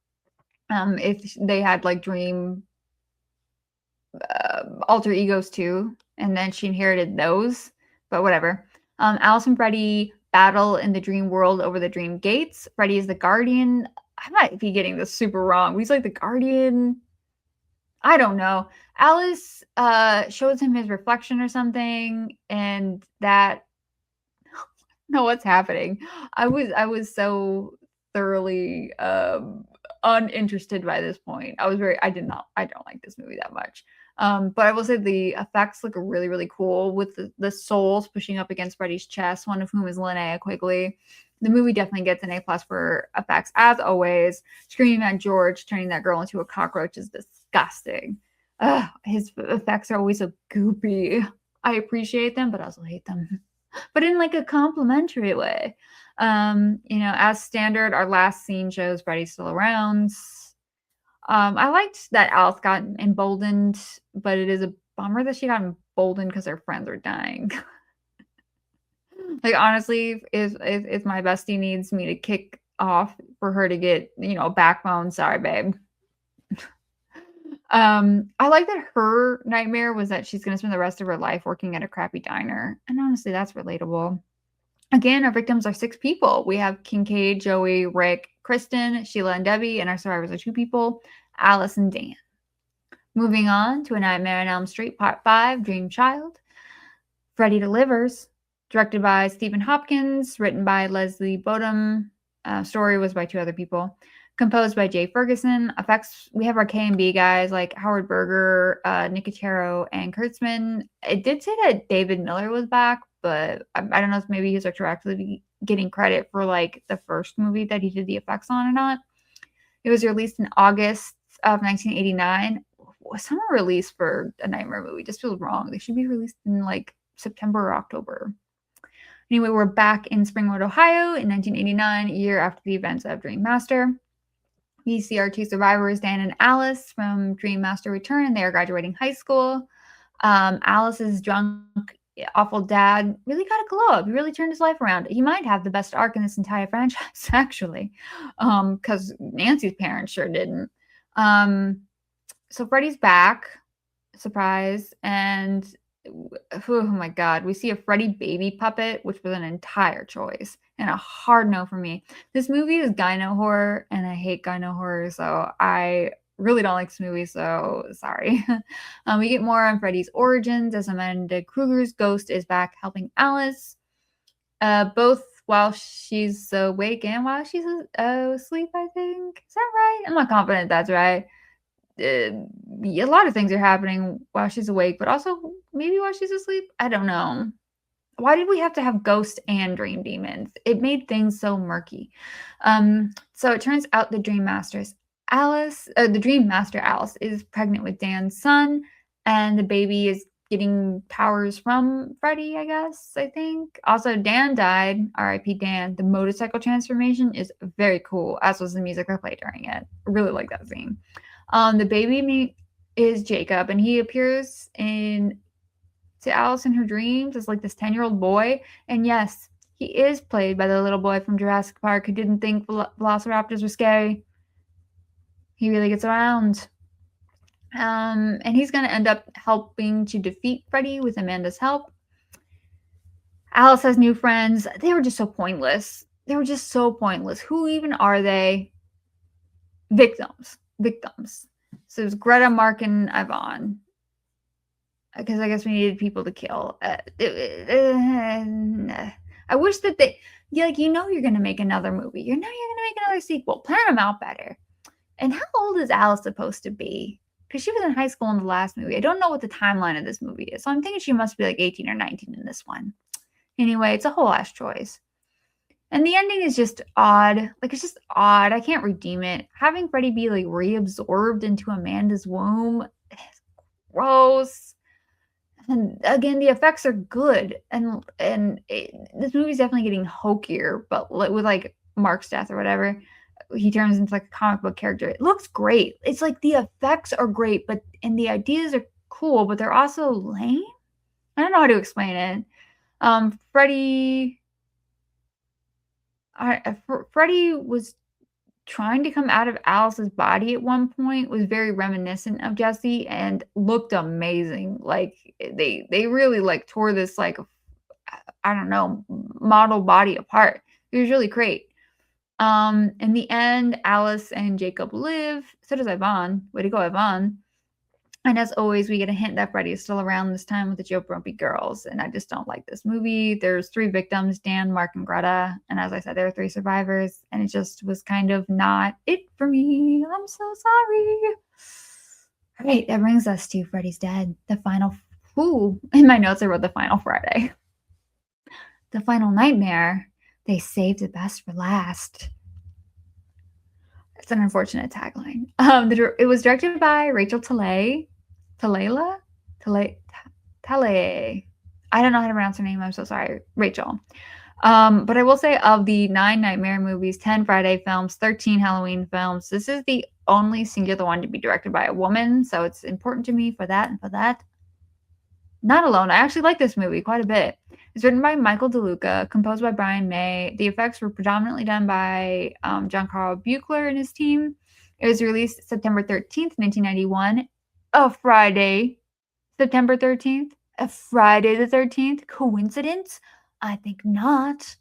if they had like dream alter egos too, and then she inherited those, but whatever. Alice and Freddy battle in the dream world over the dream gates. Freddy is the guardian. I might be getting this super wrong. He's like the guardian. I don't know. Alice shows him his reflection or something, and that... No, what's happening? I was so thoroughly uninterested by this point. I don't like this movie that much. But I will say the effects look really, really cool with the souls pushing up against Freddy's chest, one of whom is Linnea Quigley. The movie definitely gets an A+ for effects, as always. Screaming at George turning that girl into a cockroach is disgusting. His effects are always so goopy. I appreciate them, but I also hate them. but in like a complimentary way. As standard, our last scene shows Freddy's still around. I liked that Alice got emboldened, but it is a bummer that she got emboldened because her friends are dying. Like honestly, if my bestie needs me to kick off for her to get, a backbone, sorry, babe. I like that her nightmare was that she's gonna spend the rest of her life working at a crappy diner. And honestly, that's relatable. Again, our victims are 6 people. We have Kincaid, Joey, Rick, Kristen, Sheila, and Debbie, and our survivors are 2 people, Alice and Dan. Moving on to A Nightmare on Elm Street, Part 5, Dream Child. Freddy Delivers, directed by Stephen Hopkins, written by Leslie Bodum. Story was by 2 other people. Composed by Jay Ferguson. Effects, we have our K&B guys like Howard Berger, Nicotero, and Kurtzman. It did say that David Miller was back, but I don't know if maybe he's retroactively getting credit for like the first movie that he did the effects on or not. It was released in August of 1989. Summer release for a Nightmare movie just feels wrong. They should be released in like September or October. Anyway, we're back in Springwood, Ohio in 1989, a year after the events of Dream Master. We see our 2 survivors, Dan and Alice, from Dream Master return, and they are graduating high school. Alice's drunk, awful dad really got a glow up. He really turned his life around. He might have the best arc in this entire franchise, actually, because Nancy's parents sure didn't. So Freddy's back, surprise, and oh my god, we see a Freddy baby puppet, which was an entire choice and a hard no for me. This movie is gyno horror, and I hate gyno horror, so I really don't like this movie, so sorry. We get more on Freddy's origins as Amanda Krueger's ghost is back helping Alice, both while she's awake and while she's asleep, I think. Is that right? I'm not confident that's right. A lot of things are happening while she's awake, but also maybe while she's asleep. I don't know. Why did we have to have ghosts and dream demons? It made things so murky. So it turns out the Dream Master Alice is pregnant with Dan's son, and the baby is getting powers from Freddy, I guess, I think. Also, Dan died. R.I.P. Dan. The motorcycle transformation is very cool, as was the music I played during it. I really like that scene. The baby is Jacob, and he appears to Alice in her dreams as like this 10-year-old boy. And yes, he is played by the little boy from Jurassic Park who didn't think velociraptors were scary. He really gets around. And he's going to end up helping to defeat Freddy with Amanda's help. Alice has new friends. They were just so pointless. Who even are they? Victims. So it's Greta, Mark, and Yvonne. Because I guess we needed people to kill. I wish that you're going to make another movie. You're going to make another sequel. Plan them out better. And how old is Alice supposed to be? Because she was in high school in the last movie. I don't know what the timeline of this movie is. So I'm thinking she must be like 18 or 19 in this one. Anyway, it's a whole ass choice. And the ending is just odd. Like, it's just odd. I can't redeem it. Having Freddy be, like, reabsorbed into Amanda's womb is gross. And again, the effects are good. And this movie's definitely getting hokier. But with, like, Mark's death or whatever, he turns into, like, a comic book character. It looks great. It's like the effects are great. And the ideas are cool, but they're also lame. I don't know how to explain it. Freddy was trying to come out of Alice's body at one point, was very reminiscent of Jesse and looked amazing. Like they really like tore this like, I don't know, model body apart. It was really great. In the end, Alice and Jacob live. So does Yvonne. Way to go, Yvonne. And as always, we get a hint that Freddy is still around this time with the Joe Grumpy girls. And I just don't like this movie. There's 3 victims, Dan, Mark, and Greta. And as I said, there are 3 survivors. And it just was kind of not it for me. I'm so sorry. All right, that brings us to Freddy's Dead. The final... Ooh, in my notes I wrote the final Friday. The final nightmare. They saved the best for last. It's an unfortunate tagline. It was directed by Rachel Talalay. I don't know how to pronounce her name. I'm so sorry. Rachel. But I will say, of the 9 Nightmare movies, 10 Friday films, 13 Halloween films, this is the only singular one to be directed by a woman. So it's important to me for that and for that. Not Alone. I actually like this movie quite a bit. It's written by Michael DeLuca, composed by Brian May. The effects were predominantly done by John Carl Buechler and his team. It was released September 13th, 1991, a Friday, September 13th, a Friday the 13th. Coincidence? I think not.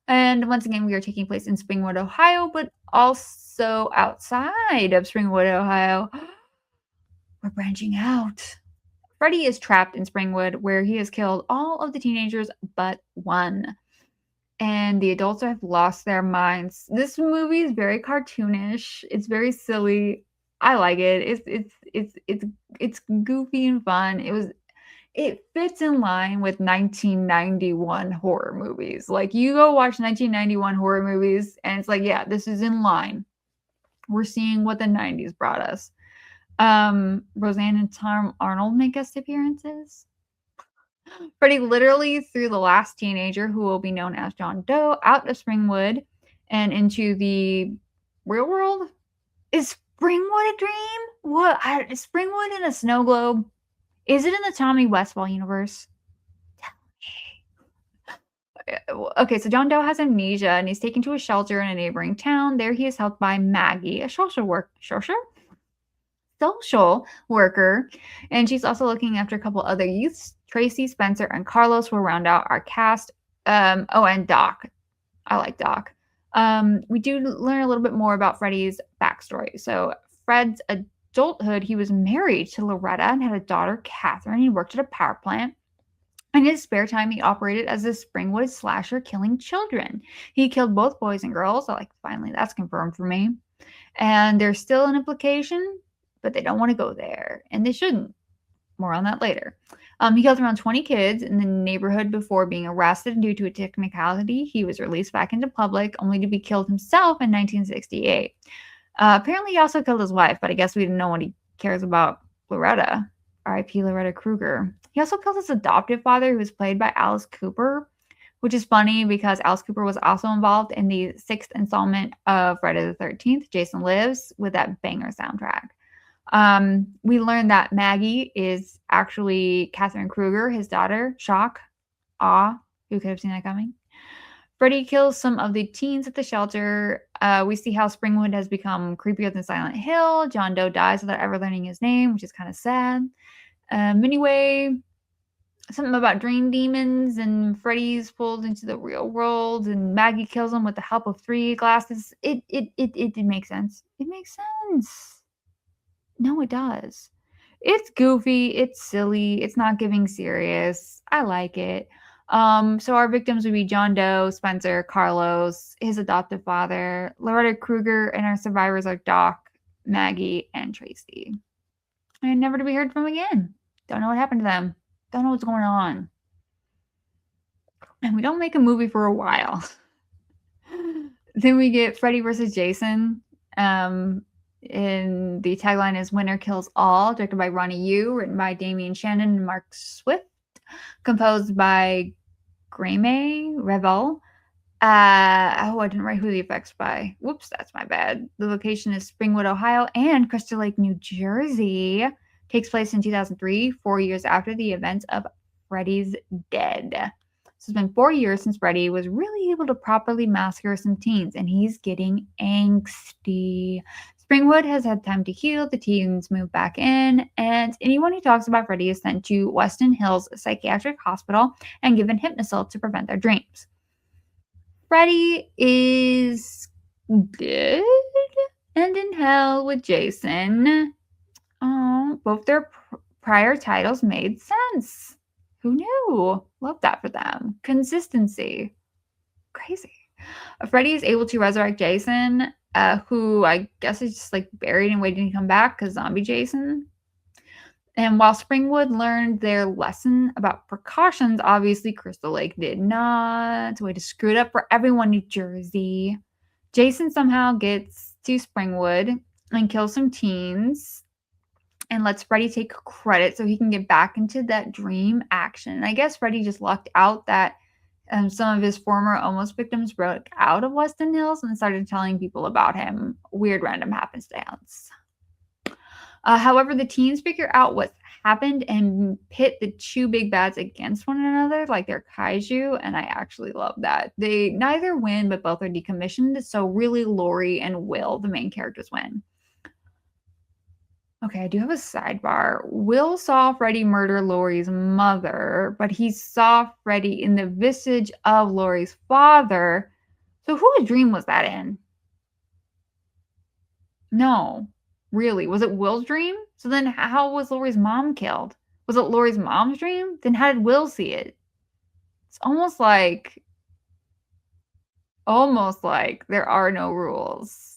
And once again, we are taking place in Springwood, Ohio, but also outside of Springwood, Ohio. We're branching out. Freddy is trapped in Springwood, where he has killed all of the teenagers but one. And the adults have lost their minds. This movie is very cartoonish. It's very silly. I like it. It's goofy and fun. It fits in line with 1991 horror movies. Like, you go watch 1991 horror movies and it's like, yeah, this is in line. We're seeing what the 90s brought us. Roseanne and Tom Arnold make guest appearances. Freddy literally threw the last teenager, who will be known as John Doe, out of Springwood and into the real world. Is Springwood a dream? What? Is Springwood in a snow globe? Is it in the Tommy Westfall universe? Okay, so John Doe has amnesia and he's taken to a shelter in a neighboring town. There he is helped by Maggie, a social worker, and she's also looking after a couple other youths. Tracy, Spencer, and Carlos will round out our cast. And Doc. I like Doc. We do learn a little bit more about Freddy's backstory. So Fred's adulthood, he was married to Loretta and had a daughter, Catherine. He worked at a power plant. In his spare time, he operated as a Springwood slasher, killing children. He killed both boys and girls. So, like, finally, that's confirmed for me. And there's still an implication, but they don't want to go there, and they shouldn't. More on that later. He killed around 20 kids in the neighborhood before being arrested. Due to a technicality, he was released back into public, only to be killed himself in 1968. Apparently, he also killed his wife, but I guess we didn't know what he cares about Loretta. R.I.P. Loretta Krueger. He also killed his adoptive father, who was played by Alice Cooper, which is funny because Alice Cooper was also involved in the 6th installment of Friday the 13th, Jason Lives, with that banger soundtrack. We learned that Maggie is actually Catherine Krueger, his daughter. Shock. Awe. Who could have seen that coming? Freddy kills some of the teens at the shelter. We see how Springwood has become creepier than Silent Hill. John Doe dies without ever learning his name, which is kind of sad. Anyway, something about dream demons, and Freddy's pulled into the real world, and Maggie kills him with the help of 3 glasses. It makes sense. It makes sense. No, it does. It's goofy. It's silly. It's not giving serious. I like it. So our victims would be John Doe, Spencer, Carlos, his adoptive father, Loretta Krueger, and our survivors are Doc, Maggie, and Tracy. And never to be heard from again. Don't know what happened to them. Don't know what's going on. And we don't make a movie for a while. Then we get Freddy versus Jason. And the tagline is "Winner Kills All," directed by Ronnie Yu, written by Damian Shannon and Mark Swift, composed by Graeme Revel. I didn't write who the effects by. Whoops, that's my bad. The location is Springwood, Ohio, and Crystal Lake, New Jersey. Takes place in 2003, 4 years after the events of Freddy's Dead. So it's been 4 years since Freddy was really able to properly massacre some teens, and he's getting angsty. Springwood has had time to heal, the teens move back in, and anyone who talks about Freddy is sent to Weston Hills Psychiatric Hospital and given Hypnosil to prevent their dreams. Freddy is good and in hell with Jason. Oh, both their prior titles made sense. Who knew? Love that for them. Consistency. Crazy. Freddy is able to resurrect Jason, who I guess is just like buried and waiting to come back because zombie Jason. And while Springwood learned their lesson about precautions, obviously Crystal Lake did not. It's a way to screw it up for everyone, New Jersey. Jason somehow gets to Springwood and kills some teens. and lets Freddy take credit so he can get back into that dream action. And I guess Freddy just lucked out that some of his former almost victims broke out of Weston Hills and started telling people about him. Weird random happenstance. However, the teens figure out what's happened and pit the two big bads against one another like they're kaiju, and I actually love that. They neither win, but both are decommissioned, so really Laurie and Will, the main characters, win. Okay, I do have a sidebar. Will saw Freddy murder Laurie's mother, but he saw Freddy in the visage of Laurie's father. So whose dream was that in? No, really. Was it Will's dream? So then how was Laurie's mom killed? Was it Laurie's mom's dream? Then how did Will see it? It's almost like there are no rules.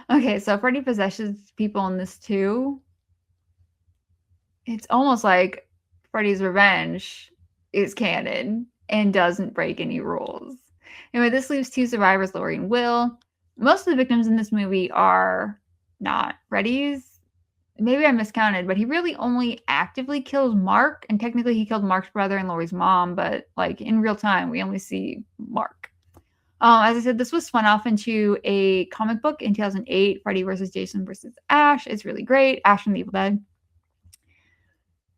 Okay, so Freddy possesses people in this too. It's almost like Freddy's Revenge is canon and doesn't break any rules. Anyway, this leaves two survivors, Laurie and Will. Most of the victims in this movie are not Freddy's. Maybe I miscounted, but he really only actively kills Mark, and technically he killed Mark's brother and Laurie's mom, but like in real time, we only see Mark. As I said, this was spun off into a comic book in 2008, Freddy vs. Jason vs. Ash. It's really great. Ash from the Evil Dead.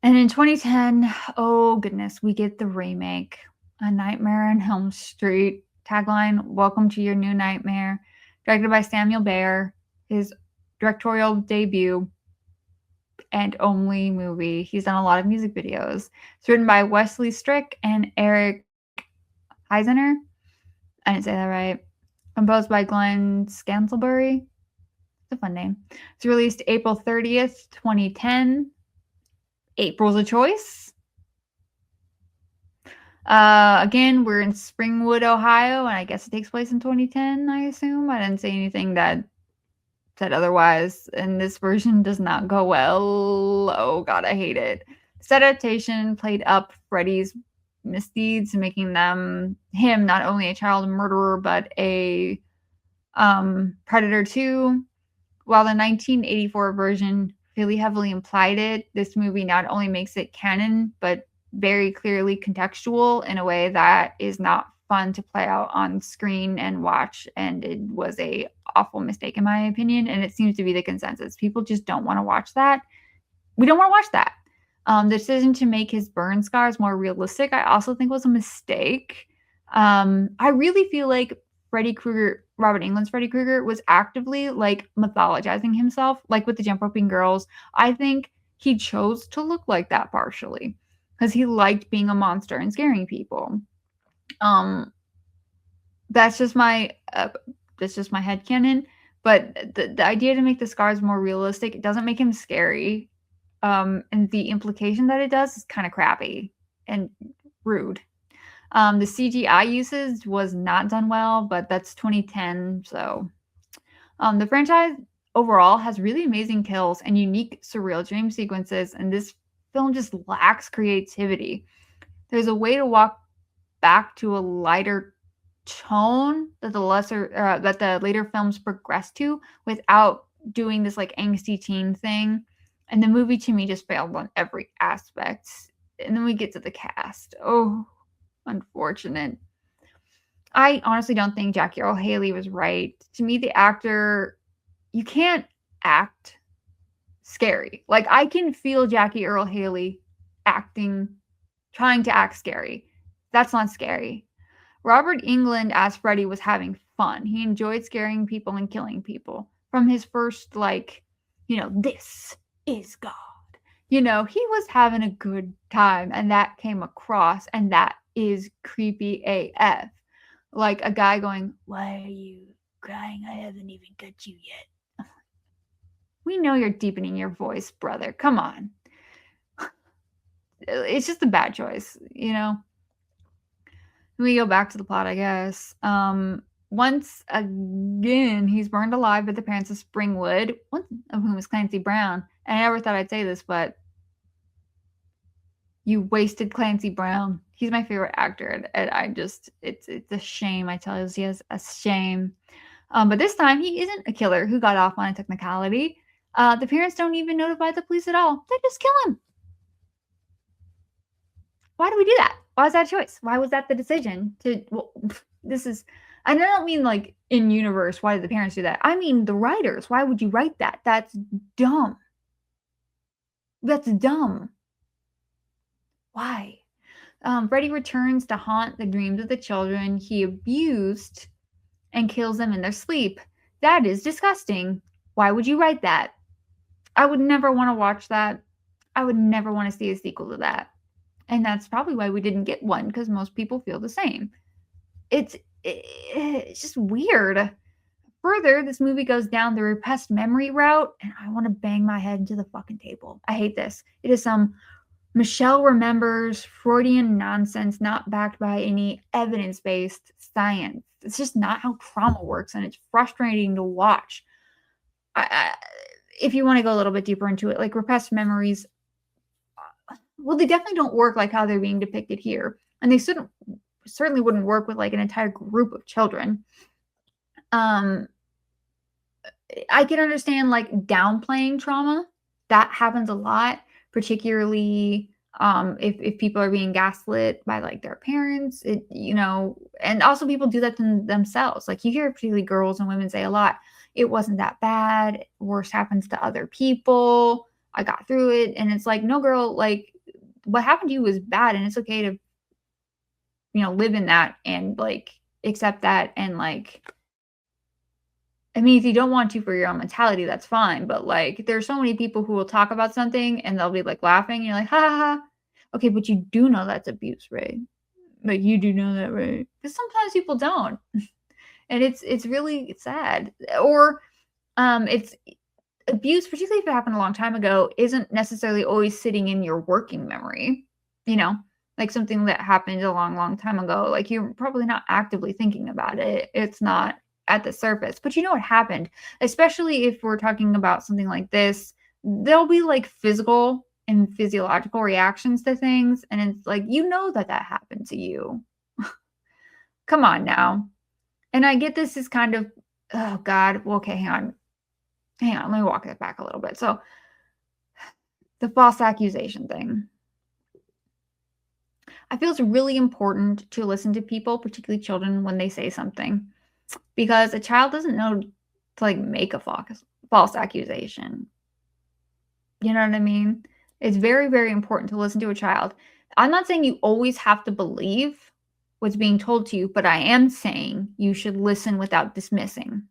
And in 2010, oh goodness, we get the remake, A Nightmare on Elm Street. Tagline, welcome to your new nightmare. Directed by Samuel Bayer, his directorial debut and only movie. He's done a lot of music videos. It's written by Wesley Strick and Eric Heisner. I didn't say that right. Composed by Glenn Scantlebury. It's a fun name. It's released April 30th, 2010. April's a choice. Again, we're in Springwood, Ohio, and I guess it takes place in 2010, I assume. I didn't say anything that said otherwise, and this version does not go well. Oh god, I hate it. This adaptation played up Freddy's misdeeds, making him not only a child murderer, but a predator too. While the 1984 version really heavily implied it, this movie not only makes it canon, but very clearly contextual in a way that is not fun to play out on screen and watch, and it was a awful mistake in my opinion, and it seems to be the consensus. People just don't want to watch that. We don't want to watch that. The decision to make his burn scars more realistic, I also think was a mistake. I really feel like Freddy Krueger, Robert Englund's Freddy Krueger, was actively like mythologizing himself, like with the jump roping girls. I think he chose to look like that partially because he liked being a monster and scaring people. That's just my headcanon. But the idea to make the scars more realistic, it doesn't make him scary. And the implication that it does is kind of crappy and rude. The CGI usage was not done well, but that's 2010. So the franchise overall has really amazing kills and unique surreal dream sequences, and this film just lacks creativity. There's a way to walk back to a lighter tone that the later films progress to without doing this like angsty teen thing. And the movie to me just failed on every aspect. And then we get to the cast. Oh, unfortunate. I honestly don't think Jackie Earle Haley was right. To me, the actor, you can't act scary. Like, I can feel Jackie Earle Haley trying to act scary. That's not scary. Robert Englund as Freddy was having fun. He enjoyed scaring people and killing people. From his first, this is God. He was having a good time, and that came across, and that is creepy AF. Like a guy going, "Why are you crying? I haven't even got you yet." We know you're deepening your voice, brother. Come on. It's just a bad choice, We go back to the plot, I guess. Once again, he's burned alive by the parents of Springwood, one of whom is Clancy Brown. And I never thought I'd say this, but you wasted Clancy Brown. He's my favorite actor, and it's a shame. I tell you, it's a shame. But this time, he isn't a killer who got off on a technicality. The parents don't even notify the police at all. They just kill him. Why do we do that? Why was that a choice? Why was that the decision to well, this is and I don't mean like in universe, why did the parents do that? I mean the writers. Why would you write that? That's dumb. That's dumb. Why? Freddy returns to haunt the dreams of the children he abused and kills them in their sleep. That is disgusting. Why would you write that? I would never want to watch that. I would never want to see a sequel to that. And that's probably why we didn't get one, because most people feel the same. It's just weird. Further, this movie goes down the repressed memory route, and I want to bang my head into the fucking table. I hate this. It is some Michelle remembers Freudian nonsense not backed by any evidence-based science. It's just not how trauma works, and it's frustrating to watch. If you want to go a little bit deeper into it, like repressed memories, well, they definitely don't work like how they're being depicted here, and they certainly wouldn't work with like an entire group of children. I can understand like downplaying trauma. That happens a lot, particularly if people are being gaslit by like their parents, and also people do that to themselves. Like you hear particularly girls and women say a lot, it wasn't that bad. Worse happens to other people. I got through it. And it's like, no, girl, like what happened to you was bad. And it's okay to, live in that and like accept that. And like, I mean, if you don't want to for your own mentality, that's fine. But like, there's so many people who will talk about something and they'll be like laughing. And you're like, ha ha ha. Okay, but you do know that's abuse, right? Like you do know that, right? Because sometimes people don't, and it's really sad. Or it's abuse, particularly if it happened a long time ago, isn't necessarily always sitting in your working memory. Like something that happened a long, long time ago. Like you're probably not actively thinking about it. It's not at the surface, but you know what happened, especially if we're talking about something like this. There'll be like physical and physiological reactions to things, and it's like that happened to you. Come on now. And I get this is kind of, oh god, well, okay, hang on, let me walk that back a little bit. So the false accusation thing, I feel it's really important to listen to people, particularly children, when they say something, because a child doesn't know to like make a false accusation. You know what I mean? It's very, very important to listen to a child. I'm not saying you always have to believe what's being told to you, but I am saying you should listen without dismissing.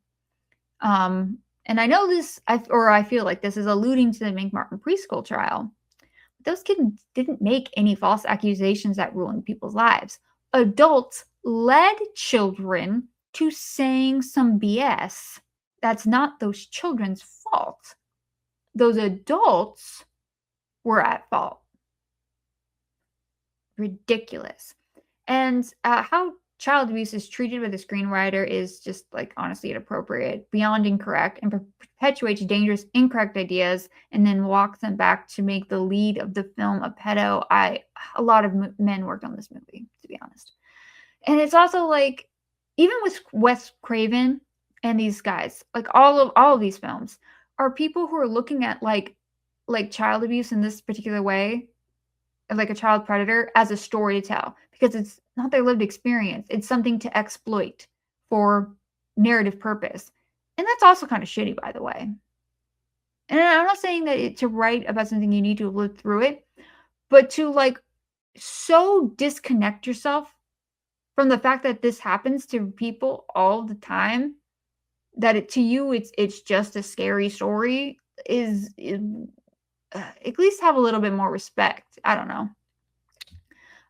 And I know this, I feel like this is alluding to the Mink Martin preschool trial. Those kids didn't make any false accusations that ruined people's lives. Adults led children to saying some BS. That's not those children's fault. Those adults were at fault. Ridiculous. And how child abuse is treated by the screenwriter is just like honestly inappropriate, beyond incorrect, and perpetuates dangerous, incorrect ideas, and then walks them back to make the lead of the film a pedo. A lot of men worked on this movie, to be honest. And it's also like, even with Wes Craven and these guys, like all of these films are people who are looking at like child abuse in this particular way, like a child predator, as a story to tell, because it's not their lived experience. It's something to exploit for narrative purpose. And that's also kind of shitty, by the way. And I'm not saying that to write about something you need to live through it, but to like so disconnect yourself from the fact that this happens to people all the time, that to you it's just a scary story, is at least have a little bit more respect. I don't know.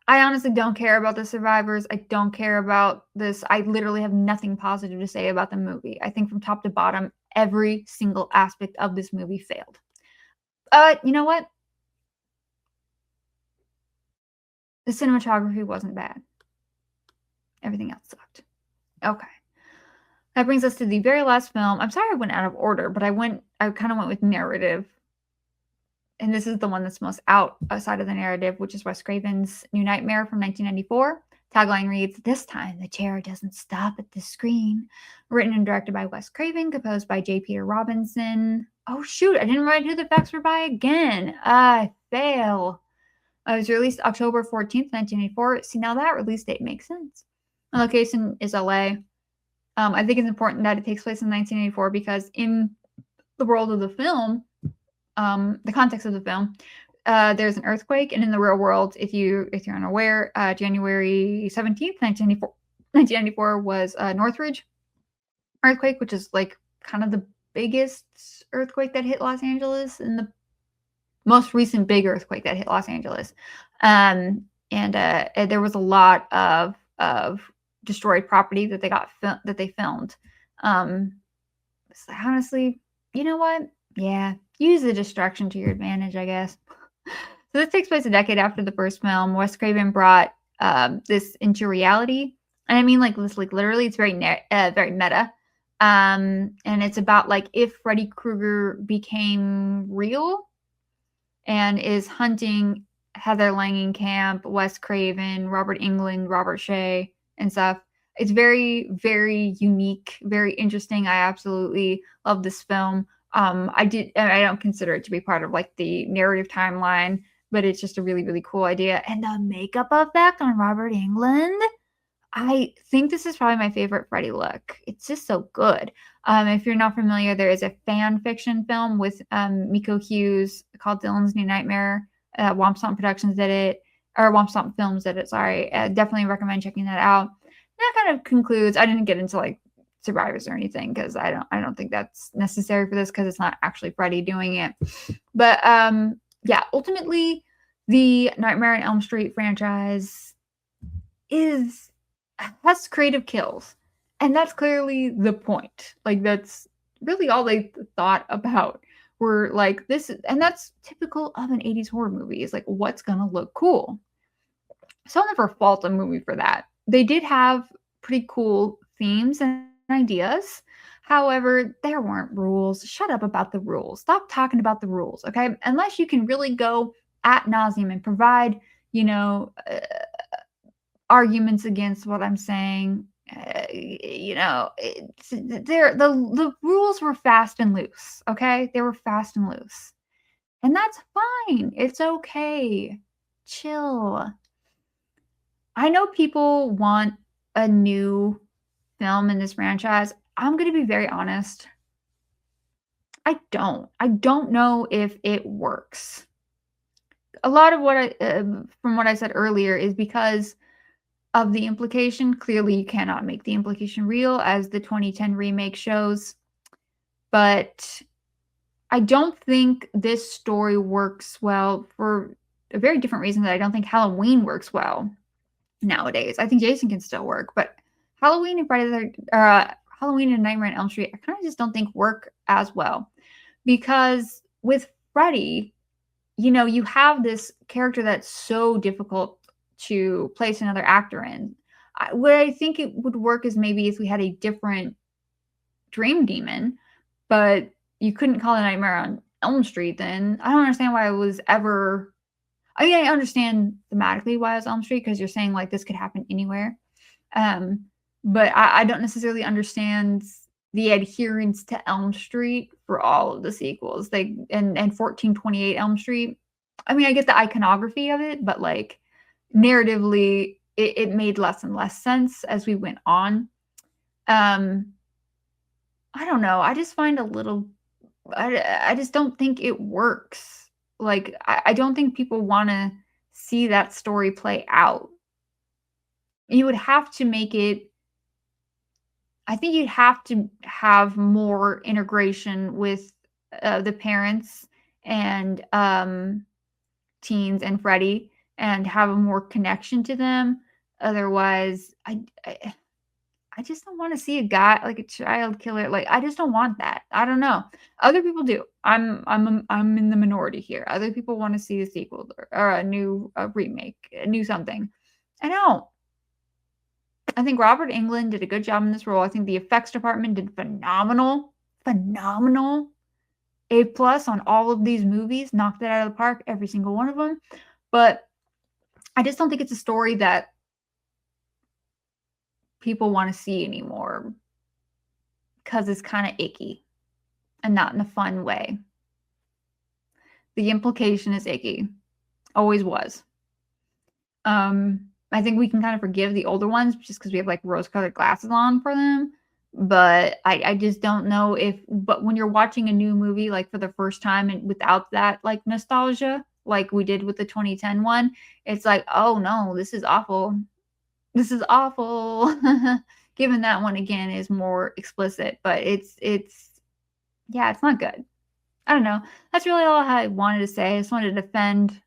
I honestly don't care about the survivors. I don't care about this. I literally have nothing positive to say about the movie. I think from top to bottom, every single aspect of this movie failed. You know what? The cinematography wasn't bad. Everything else sucked. Okay. That brings us to the very last film. I'm sorry I went out of order, but I kind of went with narrative. And this is the one that's most outside of the narrative, which is Wes Craven's New Nightmare from 1994. Tagline reads, "This time the terror doesn't stop at the screen." Written and directed by Wes Craven, composed by J. Peter Robinson. Oh shoot, I didn't write who the facts were by again. I fail. It was released October 14th, 1984. See, now that release date makes sense. The location is LA. I think it's important that it takes place in 1984 because in the world of the film, the context of the film, there's an earthquake, and in the real world, if you're unaware, January 17th, 1994 was Northridge earthquake, which is like kind of the biggest earthquake that hit Los Angeles and the most recent big earthquake that hit Los Angeles. And there was a lot of destroyed property that they filmed. So honestly, you know what? Yeah, use the distraction to your advantage, I guess. So this takes place a decade after the first film. Wes Craven brought this into reality, and I mean like this, like literally, it's very very meta. And it's about like if Freddy Krueger became real and is hunting Heather Langenkamp, Wes Craven, Robert Englund, Robert Shea, and stuff. It's very, very unique, very interesting. I absolutely love this film. I don't consider it to be part of like the narrative timeline, but it's just a really, really cool idea. And the makeup effect on Robert Englund, I think this is probably my favorite Freddy look. It's just so good. If you're not familiar, there is a fan fiction film with Miko Hughes called Dylan's New Nightmare. Womp Stomp Productions did it, or Womp Stomp Films did it. Sorry, definitely recommend checking that out. That kind of concludes. I didn't get into like survivors or anything because I don't think that's necessary for this because it's not actually Freddy doing it. But yeah, ultimately, the Nightmare on Elm Street franchise has creative kills, and that's clearly the point. Like that's really all they thought about were like this, and that's typical of an 80s horror movie is like what's gonna look cool. So I'll never fault a movie for that. They did have pretty cool themes and ideas. However, there weren't rules. Shut up about the rules. Stop talking about the rules, okay? Unless you can really go ad nauseum and provide, you know, arguments against what I'm saying. The rules were fast and loose. Okay, they were fast and loose, and that's fine. It's okay. Chill. I know people want a new film in this franchise. I'm gonna be very honest. I don't. I don't know if it works. A lot of from what I said earlier, is because of the implication. Clearly, you cannot make the implication real, as the 2010 remake shows. But I don't think this story works well for a very different reason that I don't think Halloween works well nowadays. I think Jason can still work, but Halloween and Halloween and Nightmare on Elm Street, I kind of just don't think work as well. Because with Freddy, you have this character that's so difficult to place another actor in. What I think it would work is maybe if we had a different dream demon, but you couldn't call it Nightmare on Elm Street. Then I don't understand why it was ever. I mean, I understand thematically why it's Elm Street because you're saying like this could happen anywhere, but I don't necessarily understand the adherence to Elm Street for all of the sequels. And 1428 Elm Street. I mean, I get the iconography of it, but like narratively, it made less and less sense as we went on. I don't know. I just find I just don't think it works. Like, I don't think people want to see that story play out. You would have to make it, I think you'd have to have more integration with the parents and teens and Freddy and have a more connection to them. Otherwise, I just don't want to see a guy like a child killer. Like I just don't want that. I don't know. Other people do. I'm in the minority here. Other people want to see a sequel or a new remake, a new something. I don't. I think Robert Englund did a good job in this role. I think the effects department did phenomenal. Phenomenal. A plus on all of these movies. Knocked it out of the park, every single one of them. But I just don't think it's a story that people want to see anymore because it's kind of icky. and not in a fun way. The implication is icky. Always was. I think we can kind of forgive the older ones just because we have like rose-colored glasses on for them. But I just don't know but when you're watching a new movie like for the first time and without that like nostalgia, like we did with the 2010 one, it's like, oh no, this is awful. This is awful. Given that one again is more explicit, but it's yeah, it's not good. I don't know. That's really all I wanted to say. I just wanted to defend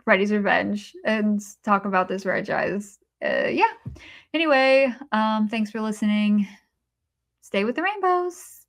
Freddy's Revenge and talk about this franchise. Yeah. Anyway, thanks for listening. Stay with the rainbows.